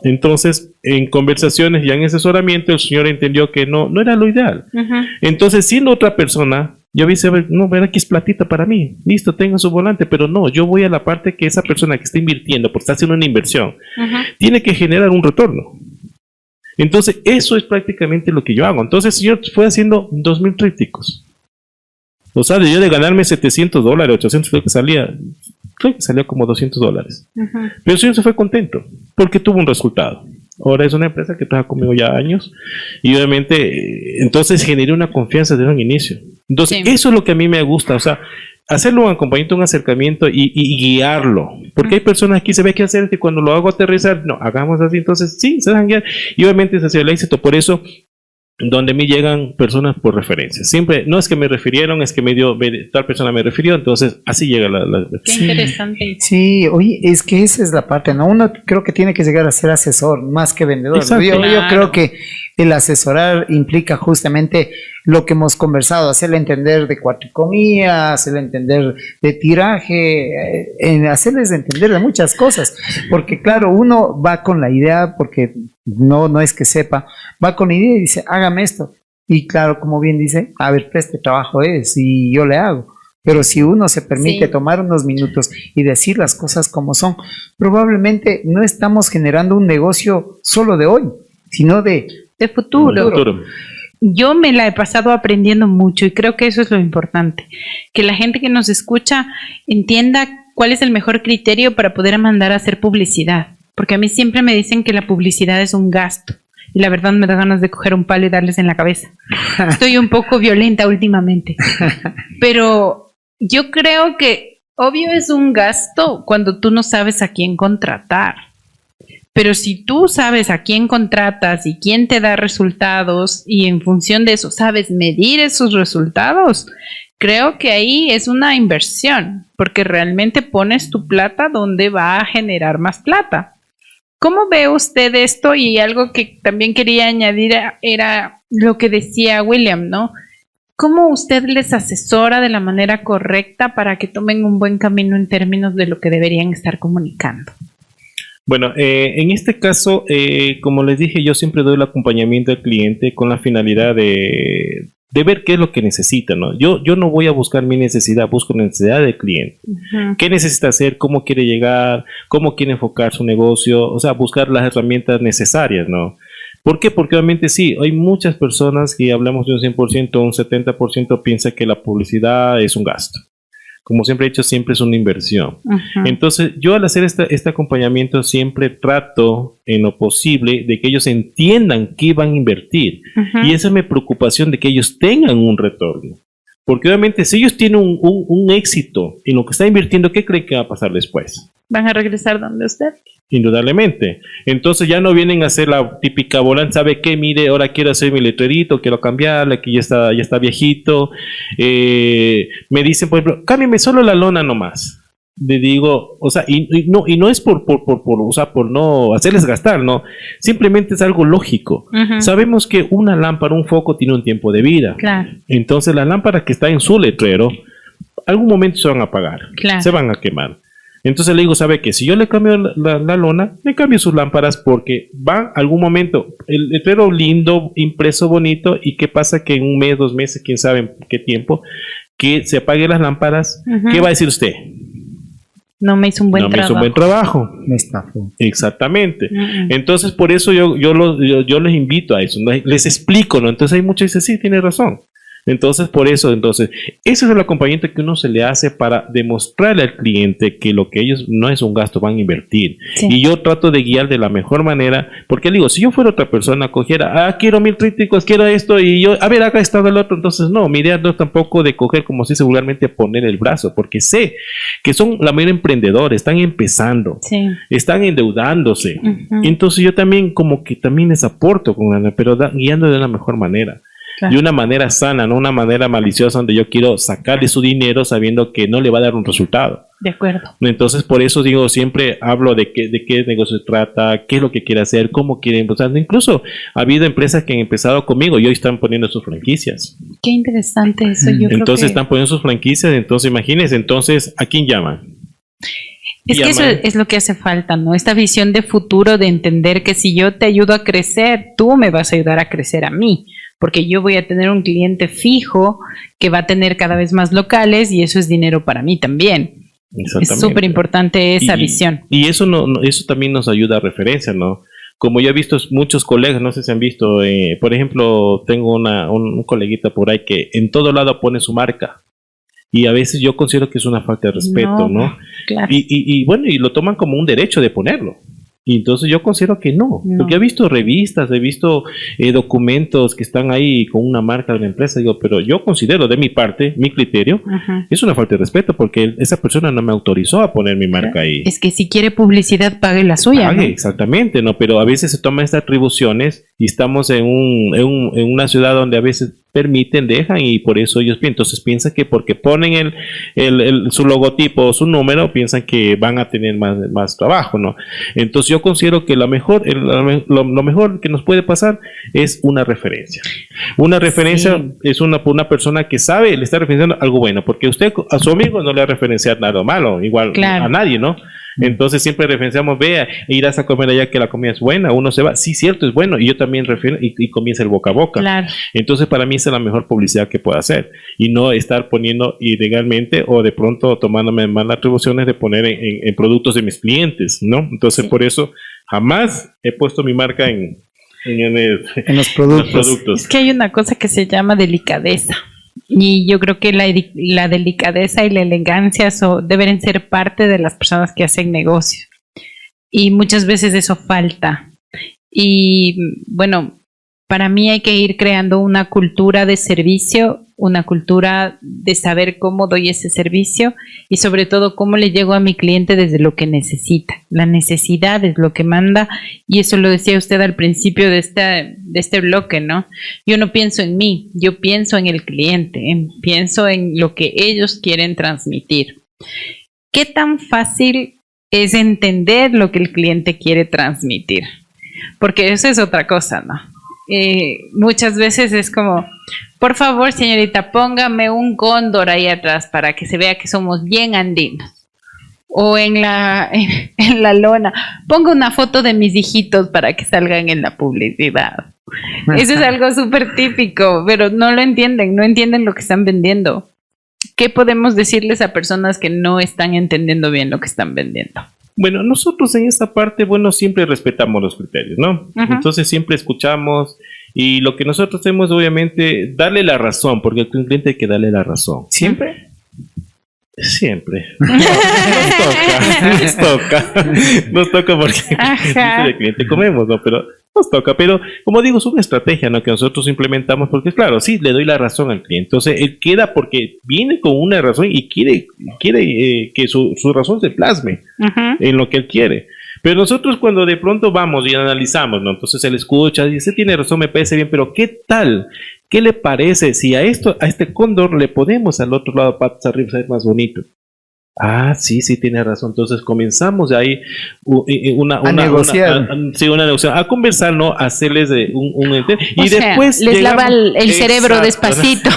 Entonces, en conversaciones y en asesoramiento, el señor entendió que no era lo ideal. Entonces, siendo otra persona, Yo vi, no, ver aquí es platita para mí, listo, tengo su volante, pero no, yo voy a la parte que esa persona que está invirtiendo, porque está haciendo una inversión, tiene que generar un retorno. Entonces, eso es prácticamente lo que yo hago. Entonces, yo fui haciendo 2,000 trípticos. O sea, yo de ganarme $700, $800, creo que salía como $200. Pero el señor se fue contento, porque tuvo un resultado. Ahora es una empresa que trabaja conmigo ya años, y obviamente, entonces generé una confianza desde un inicio. Entonces, eso es lo que a mí me gusta, o sea, hacerlo un acompañamiento, un acercamiento y guiarlo. Porque hay personas aquí, se ve que hacer, y cuando lo hago aterrizar, no, hagamos así, entonces sí, se dejan guiar. Y obviamente es hacia el éxito, por eso, donde a mí llegan personas por referencia. Siempre, no es que me refirieron, es que tal persona me refirió, entonces así llega Qué interesante. Sí, oye, es que esa es la parte, ¿no? Uno creo que tiene que llegar a ser asesor más que vendedor. Yo creo que el asesorar implica justamente lo que hemos conversado, hacerle entender de cuatricomía, hacerle entender de tiraje, hacerles entender de muchas cosas, porque claro, uno va con la idea, porque no es que sepa, va con la idea y dice, hágame esto, y claro, como bien dice, a ver, este trabajo es, y yo le hago. Pero si uno se permite tomar unos minutos y decir las cosas como son, probablemente no estamos generando un negocio solo de hoy, sino de futuro. Yo me la he pasado aprendiendo mucho y creo que eso es lo importante, que la gente que nos escucha entienda cuál es el mejor criterio para poder mandar a hacer publicidad, porque a mí siempre me dicen que la publicidad es un gasto y la verdad me da ganas de coger un palo y darles en la cabeza. Estoy un poco violenta últimamente, pero yo creo que obvio es un gasto cuando tú no sabes a quién contratar. Pero si tú sabes a quién contratas y quién te da resultados y en función de eso sabes medir esos resultados, creo que ahí es una inversión, porque realmente pones tu plata donde va a generar más plata. ¿Cómo ve usted esto? Y algo que también quería añadir era lo que decía William, ¿no? ¿Cómo usted les asesora de la manera correcta para que tomen un buen camino en términos de lo que deberían estar comunicando? Bueno, en este caso, como les dije, yo siempre doy el acompañamiento al cliente con la finalidad de ver qué es lo que necesita, ¿no? Yo no voy a buscar mi necesidad, busco la necesidad del cliente. ¿Qué necesita hacer? ¿Cómo quiere llegar? ¿Cómo quiere enfocar su negocio? O sea, buscar las herramientas necesarias, ¿no? ¿Por qué? Porque obviamente sí, hay muchas personas que hablamos de un 100%, un 70% piensa que la publicidad es un gasto. Como siempre he dicho, siempre es una inversión. Entonces, yo al hacer este acompañamiento siempre trato en lo posible de que ellos entiendan qué van a invertir. Y esa es mi preocupación, de que ellos tengan un retorno. Porque obviamente si ellos tienen un éxito en lo que están invirtiendo, ¿qué creen que va a pasar después? ¿Van a regresar donde usted? Indudablemente. Entonces ya no vienen a hacer la típica volante, ¿sabe qué? Mire, ahora quiero hacer mi letrerito, quiero cambiarle, que ya está viejito. Me dicen, por ejemplo, cámbiame solo la lona nomás. Le digo, o sea, y no es por no hacerles gastar, no. Simplemente es algo lógico. Sabemos que una lámpara, un foco tiene un tiempo de vida. Claro. Entonces las lámparas que están en su letrero, algún momento se van a apagar. Claro. Se van a quemar. Entonces le digo, ¿sabe qué? Si yo le cambio la lona, le cambio sus lámparas, porque va algún momento, el letrero lindo, impreso, bonito, y qué pasa que en un mes, 2 meses, quién sabe qué tiempo, que se apaguen las lámparas, ¿qué va a decir usted? No me hizo un buen trabajo. No me hizo un buen trabajo. Me estafó. Exactamente. Entonces, por eso yo les invito a eso, ¿no? Les explico, ¿no? Entonces hay muchos que dicen, sí, tiene razón. Entonces, por eso, ese es el acompañamiento que uno se le hace para demostrarle al cliente que lo que ellos no es un gasto, van a invertir. Sí. Y yo trato de guiar de la mejor manera, porque digo, si yo fuera otra persona, cogiera, quiero 1,000 trípticos, quiero esto, y yo, a ver, acá está el otro, entonces no, mi idea no es tampoco de coger, como se dice vulgarmente, poner el brazo, porque sé que son la mayoría emprendedores, están empezando, están endeudándose. Entonces yo también, como que también les aporto, pero guiando de la mejor manera. Claro. De una manera sana, no una manera maliciosa donde yo quiero sacarle su dinero sabiendo que no le va a dar un resultado. De acuerdo. Entonces, por eso digo, siempre hablo de qué negocio se trata, qué es lo que quiere hacer, cómo quiere empezar. Incluso ha habido empresas que han empezado conmigo y hoy están poniendo sus franquicias. Qué interesante eso. Yo entonces creo que están poniendo sus franquicias, entonces imagínense, entonces, ¿a quién llaman? Es que eso es lo que hace falta, ¿no? Esta visión de futuro, de entender que si yo te ayudo a crecer, tú me vas a ayudar a crecer a mí, porque yo voy a tener un cliente fijo que va a tener cada vez más locales y eso es dinero para mí también. Es súper importante esa visión. Y eso eso también nos ayuda a referencia, ¿no? Como yo he visto muchos colegas, no sé si han visto, por ejemplo, tengo un coleguita por ahí que en todo lado pone su marca. Y a veces yo considero que es una falta de respeto, ¿no? Claro. Y bueno, y lo toman como un derecho de ponerlo. Y entonces yo considero que no, porque he visto revistas, he visto documentos que están ahí con una marca de la empresa, digo, pero yo considero de mi parte, mi criterio, es una falta de respeto porque esa persona no me autorizó a poner mi marca ahí. Es que si quiere publicidad, pague la suya. Pague, ¿no? Exactamente, ¿no? Pero a veces se toman estas atribuciones y estamos en una ciudad donde a veces permiten, dejan y por eso ellos entonces piensan que porque ponen su logotipo o su número, piensan que van a tener más trabajo, ¿no? Entonces yo considero que lo mejor que nos puede pasar es una referencia. Una referencia es una persona que sabe, le está referenciando algo bueno, porque usted a su amigo no le va a referenciar nada malo, igual a nadie, ¿no? Entonces siempre referenciamos, vea, irás a comer allá que la comida es buena, uno se va, sí, cierto, es bueno, y yo también refiero, y comienza el boca a boca. Claro. Entonces para mí esa es la mejor publicidad que puedo hacer, y no estar poniendo ilegalmente o de pronto tomándome malas atribuciones de poner en productos de mis clientes, ¿no? Entonces por eso jamás he puesto mi marca en los productos. Es que hay una cosa que se llama delicadeza. Y yo creo que la delicadeza y la elegancia deben ser parte de las personas que hacen negocio. Y muchas veces eso falta. Y bueno, para mí hay que ir creando una cultura de servicio, una cultura de saber cómo doy ese servicio y sobre todo cómo le llego a mi cliente desde lo que necesita. La necesidad es lo que manda y eso lo decía usted al principio de este bloque, ¿no? Yo no pienso en mí, yo pienso en el cliente, pienso en lo que ellos quieren transmitir. ¿Qué tan fácil es entender lo que el cliente quiere transmitir? Porque eso es otra cosa, ¿no? Muchas veces es como, por favor señorita, póngame un cóndor ahí atrás para que se vea que somos bien andinos. O en la lona, ponga una foto de mis hijitos para que salgan en la publicidad. Eso es algo súper típico, pero no lo entienden, no entienden lo que están vendiendo. ¿Qué podemos decirles a personas que no están entendiendo bien lo que están vendiendo? Bueno, nosotros en esta parte, bueno, siempre respetamos los criterios, ¿no? Entonces siempre escuchamos y lo que nosotros hacemos, obviamente, darle la razón, porque al cliente hay que darle la razón. ¿Siempre? Siempre. Nos toca porque de cliente comemos, ¿no? Pero nos toca, pero como digo, es una estrategia, ¿no? Que nosotros implementamos porque, claro, sí, le doy la razón al cliente. Entonces, él queda porque viene con una razón y quiere que su razón se plasme en lo que él quiere. Pero nosotros cuando de pronto vamos y analizamos, ¿no? Entonces él escucha y dice, tiene razón, me parece bien, pero ¿qué tal? ¿Qué le parece si a este cóndor le ponemos al otro lado patas arriba, es más bonito? Ah, sí, tiene razón. Entonces comenzamos de ahí a negociar. Una negociación, a conversar, ¿no? A hacerles y después les lava el cerebro despacito.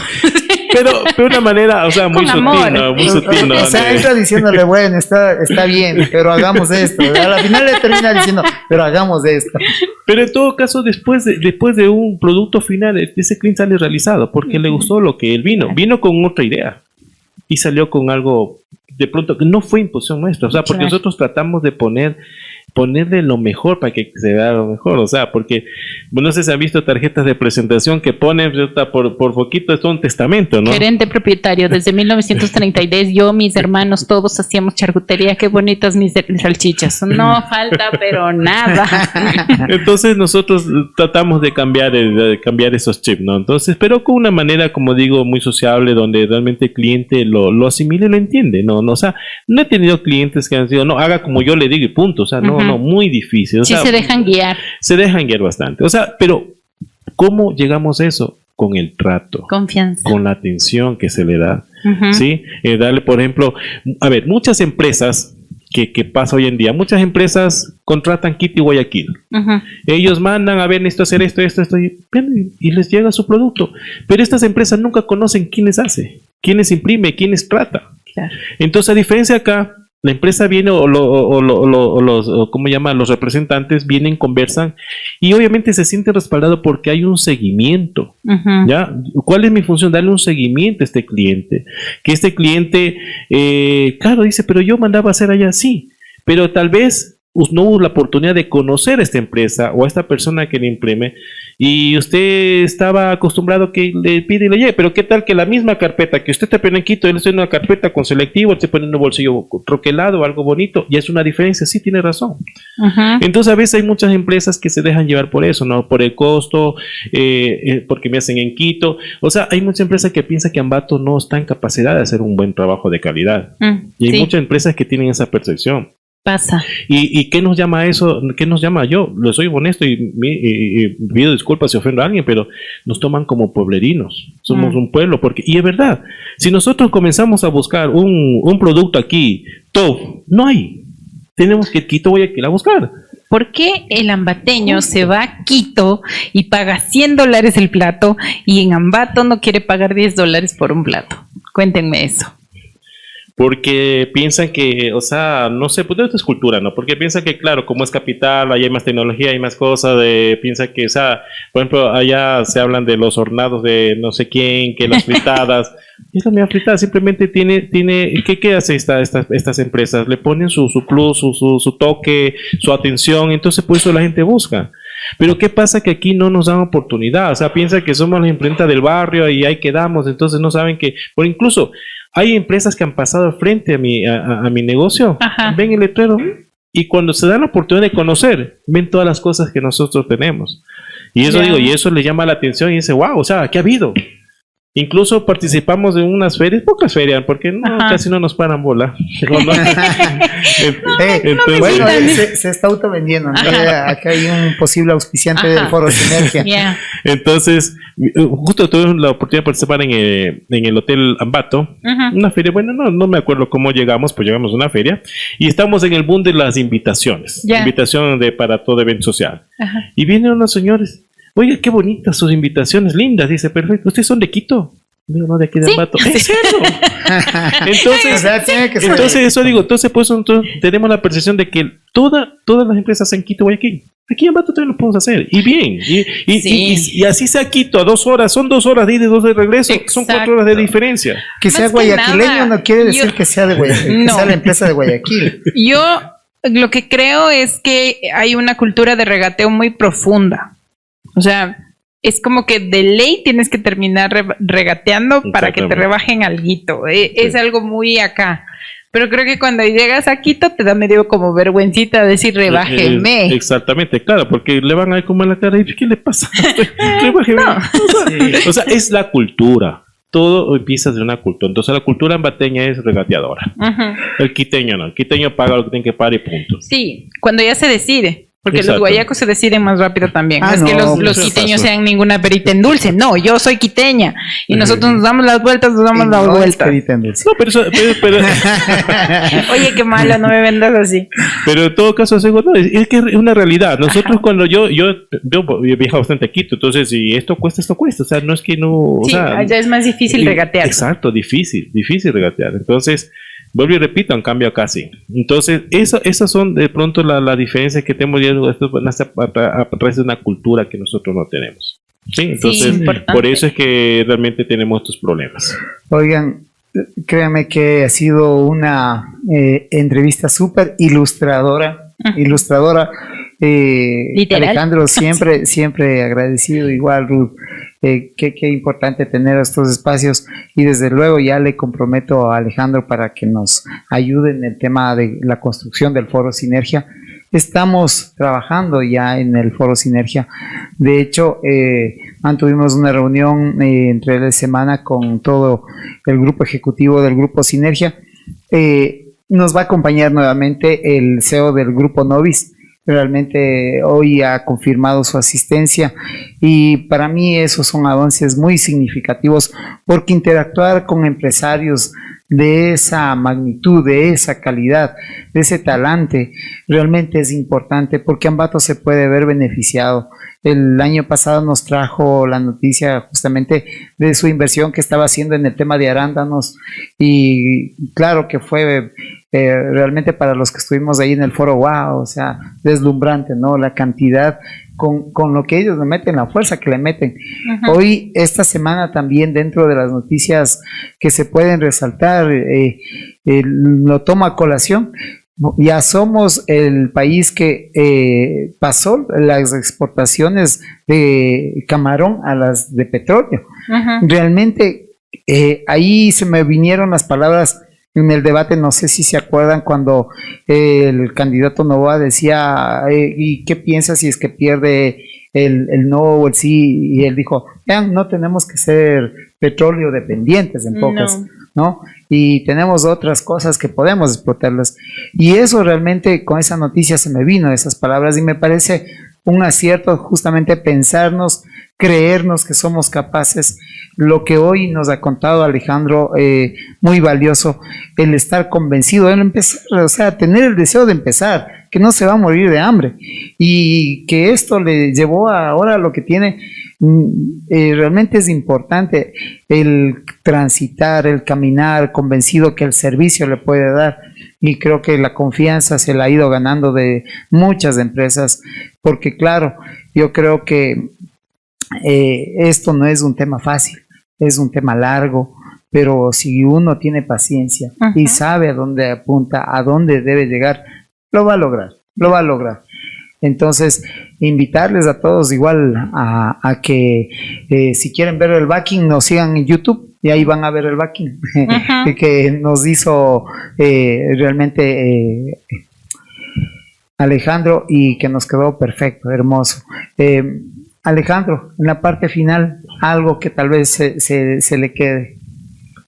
Pero de una manera, o sea, muy sutil, ¿no? Muy sutil, ¿no? O sea, entra diciéndole, bueno, está bien, pero hagamos esto. A la final le termina diciendo, pero hagamos esto. Pero en todo caso, después de un producto final, ese cliente sale realizado porque le gustó lo que él vino con otra idea y salió con algo de pronto que no fue imposición nuestra, o sea, porque nosotros tratamos de ponerle lo mejor para que se vea lo mejor, o sea, porque no sé si han visto tarjetas de presentación que ponen por poquito, es un testamento, ¿no? Gerente propietario, desde 1932, yo, mis hermanos, todos hacíamos charcutería, qué bonitas mis salchichas, no falta pero nada. Entonces nosotros tratamos de cambiar esos chips, ¿no? Entonces, pero con una manera, como digo, muy sociable, donde realmente el cliente lo asimile y lo entiende, ¿no? O sea, no he tenido clientes que han sido, no, haga como yo le digo y punto, o sea, no, muy difícil. O sea, se dejan guiar. Se dejan guiar bastante. O sea, pero ¿cómo llegamos a eso? Con el trato. Confianza. Con la atención que se le da. ¿Sí? Darle, por ejemplo, a ver, muchas empresas que pasa hoy en día, muchas empresas contratan Kitty Guayaquil. Ellos mandan, a ver, necesito hacer esto, y les llega su producto. Pero estas empresas nunca conocen quiénes hace, quiénes imprime, quiénes trata. Claro. Entonces, a diferencia acá, La empresa viene ¿cómo llama? Los representantes vienen, conversan y obviamente se siente respaldado porque hay un seguimiento. ¿Ya? ¿Cuál es mi función? Darle un seguimiento a este cliente. Que este cliente, claro, dice, pero yo mandaba a hacer allá, sí, pero tal vez no hubo la oportunidad de conocer a esta empresa o a esta persona que le imprime y usted estaba acostumbrado a que le pide y le lleve, pero qué tal que la misma carpeta que usted te pone en Quito, él está en una carpeta con selectivo, él se pone en un bolsillo troquelado, algo bonito, y es una diferencia, sí, tiene razón. Entonces a veces hay muchas empresas que se dejan llevar por eso, ¿no? Por el costo, porque me hacen en Quito, o sea, hay muchas empresas que piensan que Ambato no está en capacidad de hacer un buen trabajo de calidad, y hay muchas empresas que tienen esa percepción. Pasa. ¿Y qué nos llama eso? ¿Qué nos llama? Yo lo soy honesto y pido disculpas si ofendo a alguien, pero nos toman como pueblerinos. Somos un pueblo, y es verdad, si nosotros comenzamos a buscar un producto aquí, top, no hay. Tenemos que Quito, Guayaquil a buscar. ¿Por qué el ambateño se va a Quito y paga $100 el plato y en Ambato no quiere pagar $10 por un plato? Cuéntenme eso. Porque piensan que, o sea, no sé, pues esto es cultura, ¿no? Porque piensan que, claro, como es capital, allá hay más tecnología, hay más cosas, piensan que, o sea, por ejemplo, allá se hablan de los hornados de no sé quién, que las fritadas, y esa misma fritada simplemente tiene, ¿qué hace estas empresas? Le ponen su plus, su toque, su atención, entonces por eso la gente busca. Pero ¿qué pasa? Que aquí no nos dan oportunidad, o sea, piensan que somos la imprenta del barrio y ahí quedamos, entonces no saben que, por incluso, hay empresas que han pasado frente a mi negocio, ven el letrero y cuando se dan la oportunidad de conocer, ven todas las cosas que nosotros tenemos. Y eso digo, y eso les llama la atención y dice, wow, o sea, ¿qué ha habido? Incluso participamos en unas ferias, pocas ferias, porque casi no nos paran bola. Bueno, se está autovendiendo, ¿no? Acá hay un posible auspiciante del Foro Sinergia. Entonces, justo tuve la oportunidad de participar en el Hotel Ambato, una feria, bueno, no me acuerdo cómo llegamos, pues llegamos a una feria, y estamos en el boom de las invitaciones, invitación para todo evento social. Y vienen unos señores, oiga, qué bonitas sus invitaciones, lindas. Dice, perfecto. ¿Ustedes son de Quito? Digo, no, de aquí de Ambato. ¿En serio? Entonces, eso digo, entonces tenemos la percepción de que todas las empresas en Quito, Guayaquil. Aquí en Ambato también lo podemos hacer. Y bien. Y así sea Quito, a 2 horas, son 2 horas de ida y 2 de regreso. Exacto. Son 4 horas de diferencia. Que sea guayaquileño no quiere decir que sea de Guayaquil, que sea la empresa de Guayaquil. Yo lo que creo es que hay una cultura de regateo muy profunda. O sea, es como que de ley tienes que terminar regateando para que te rebajen alguito. Es algo muy acá. Pero creo que cuando llegas a Quito te da medio como vergüencita decir rebájeme. Exactamente, claro, porque le van a ir como en la cara y ¿qué le pasa? Rebájeme. O sea, es la cultura. Todo empieza de una cultura. Entonces la cultura ambateña es regateadora. El quiteño no. El quiteño paga lo que tiene que pagar y punto. Sí, cuando ya se decide. Porque Exacto. Los guayacos se deciden más rápido también. No es que los quiteños sean ninguna perita en dulce. No, yo soy quiteña. Y nosotros nos damos las vueltas, No, pero oye, qué mala, no me vendas así. Pero en todo caso, es que es una realidad. Nosotros cuando yo he viajado bastante a Quito, entonces si esto cuesta. O sea, no es que no... O sea, allá es más difícil regatear. Exacto, difícil regatear. Entonces... Vuelvo y repito, en cambio acá sí. Entonces, esas son de pronto la diferencia que tenemos a través de una cultura que nosotros no tenemos. ¿Sí? Entonces, por eso es que realmente tenemos estos problemas. Oigan, créanme que ha sido una entrevista súper ilustradora. Alejandro, siempre agradecido, igual Ruth, qué importante tener estos espacios y desde luego ya le comprometo a Alejandro para que nos ayude en el tema de la construcción del Foro Sinergia. Estamos trabajando ya en el Foro Sinergia. De hecho, mantuvimos una reunión entre la semana con todo el grupo ejecutivo del Grupo Sinergia. Nos va a acompañar nuevamente el CEO del Grupo Novis. Realmente hoy ha confirmado su asistencia y para mí esos son avances muy significativos porque interactuar con empresarios de esa magnitud, de esa calidad, de ese talante, realmente es importante porque Ambato se puede ver beneficiado. El año pasado nos trajo la noticia justamente de su inversión que estaba haciendo en el tema de arándanos y claro que fue realmente para los que estuvimos ahí en el foro, wow, o sea, deslumbrante, ¿no? La cantidad con lo que ellos le meten, la fuerza que le meten. Uh-huh. Hoy, esta semana también dentro de las noticias que se pueden resaltar, lo tomo a colación. Ya somos el país que pasó las exportaciones de camarón a las de petróleo. Uh-huh. Realmente ahí se me vinieron las palabras en el debate, no sé si se acuerdan cuando el candidato Noboa decía ¿y qué piensa si es que pierde el no o el sí? Y él dijo, vean, no tenemos que ser petróleo dependientes en pocas, ¿no? Y tenemos otras cosas que podemos explotarlas. Y eso realmente con esa noticia se me vino, esas palabras, y me parece un acierto justamente pensarnos, creernos que somos capaces. Lo que hoy nos ha contado Alejandro, muy valioso, el estar convencido, el empezar, o sea, tener el deseo de empezar, que no se va a morir de hambre, y que esto le llevó a ahora lo que tiene. Realmente es importante el transitar, el caminar convencido que el servicio le puede dar, y creo que la confianza se la ha ido ganando de muchas empresas, porque claro, yo creo que esto no es un tema fácil, es un tema largo, pero si uno tiene paciencia y sabe a dónde apunta, a dónde debe llegar, lo va a lograr, lo va a lograr. Entonces, invitarles a todos igual a que si quieren ver el backing, nos sigan en YouTube y ahí van a ver el backing que nos hizo realmente Alejandro, y que nos quedó perfecto, hermoso. Alejandro, en la parte final, algo que tal vez se le quede.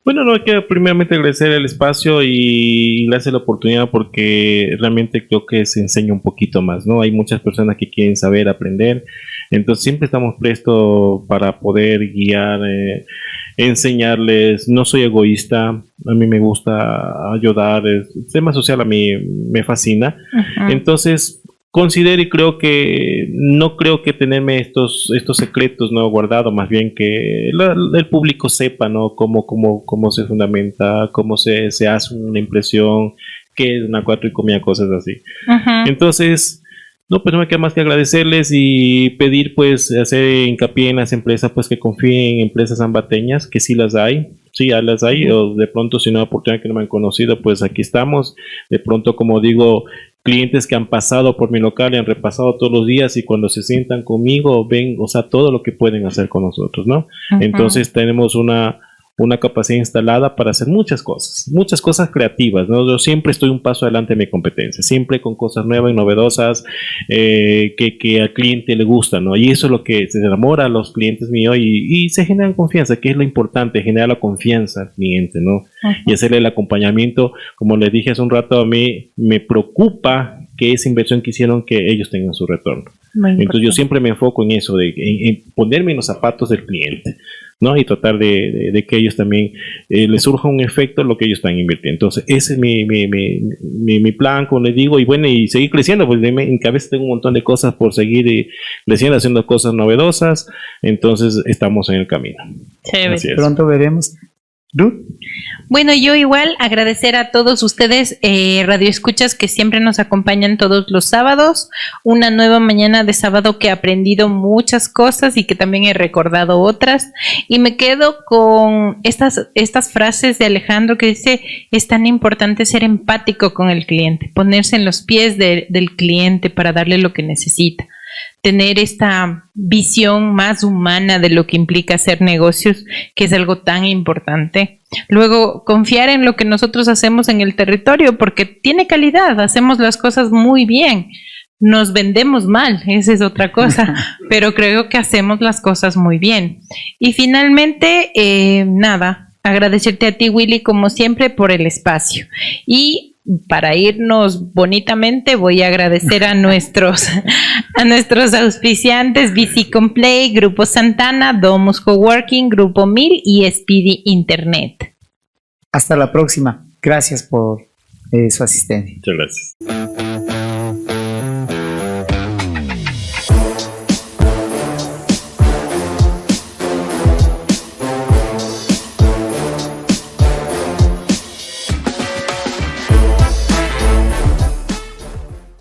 Bueno, no, hay que primeramente agradecer el espacio y darse la oportunidad, porque realmente creo que se enseña un poquito más, ¿no? Hay muchas personas que quieren saber, aprender, entonces siempre estamos prestos para poder guiar, enseñarles. No soy egoísta, a mí me gusta ayudar, el tema social a mí me fascina. Entonces considero y creo que no creo que tenerme estos secretos no guardados, más bien que el público sepa, ¿no? Cómo se fundamenta, cómo se hace una impresión, qué es una cuatricomía, cosas así. Entonces, no, pues no me queda más que agradecerles y pedir, pues, hacer hincapié en las empresas, pues, que confíen en empresas ambateñas, que sí las hay. Sí, ya las hay, o de pronto si no hay oportunidad que no me han conocido, pues aquí estamos. De pronto, como digo, clientes que han pasado por mi local y han repasado todos los días, y cuando se sientan conmigo ven, o sea, todo lo que pueden hacer con nosotros, ¿no? Entonces tenemos una capacidad instalada para hacer muchas cosas creativas, ¿no? Yo siempre estoy un paso adelante de mi competencia, siempre con cosas nuevas y novedosas que al cliente le gusta, ¿no? Y eso es lo que se enamora a los clientes míos, y se genera confianza, que es lo importante, generar la confianza al cliente, ¿no? Y hacerle el acompañamiento. Como les dije hace un rato, a mí me preocupa que esa inversión que hicieron, que ellos tengan su retorno. Entonces yo siempre me enfoco en eso, en ponerme en los zapatos del cliente, ¿no? Y tratar de que ellos también les surja un efecto lo que ellos están invirtiendo. Entonces ese es mi plan, como les digo, y bueno, y seguir creciendo, pues en mi cabeza tengo un montón de cosas por seguir creciendo, haciendo cosas novedosas. Entonces estamos en el camino. Pronto veremos. ¿Ruth? Bueno, yo igual agradecer a todos ustedes, radioescuchas, que siempre nos acompañan todos los sábados. Una nueva mañana de sábado que he aprendido muchas cosas y que también he recordado otras. Y me quedo con estas frases de Alejandro que dice: es tan importante ser empático con el cliente, ponerse en los pies del cliente para darle lo que necesita. Tener esta visión más humana de lo que implica hacer negocios, que es algo tan importante. Luego, confiar en lo que nosotros hacemos en el territorio, porque tiene calidad, hacemos las cosas muy bien. Nos vendemos mal, esa es otra cosa, pero creo que hacemos las cosas muy bien. Y finalmente, agradecerte a ti, Willy, como siempre, por el espacio. Y para irnos bonitamente, voy a agradecer a nuestros auspiciantes: BC Complay, Grupo Santana, Domus Coworking, Grupo 1000 y Speedy Internet. Hasta la próxima. Gracias por su asistencia. Muchas gracias.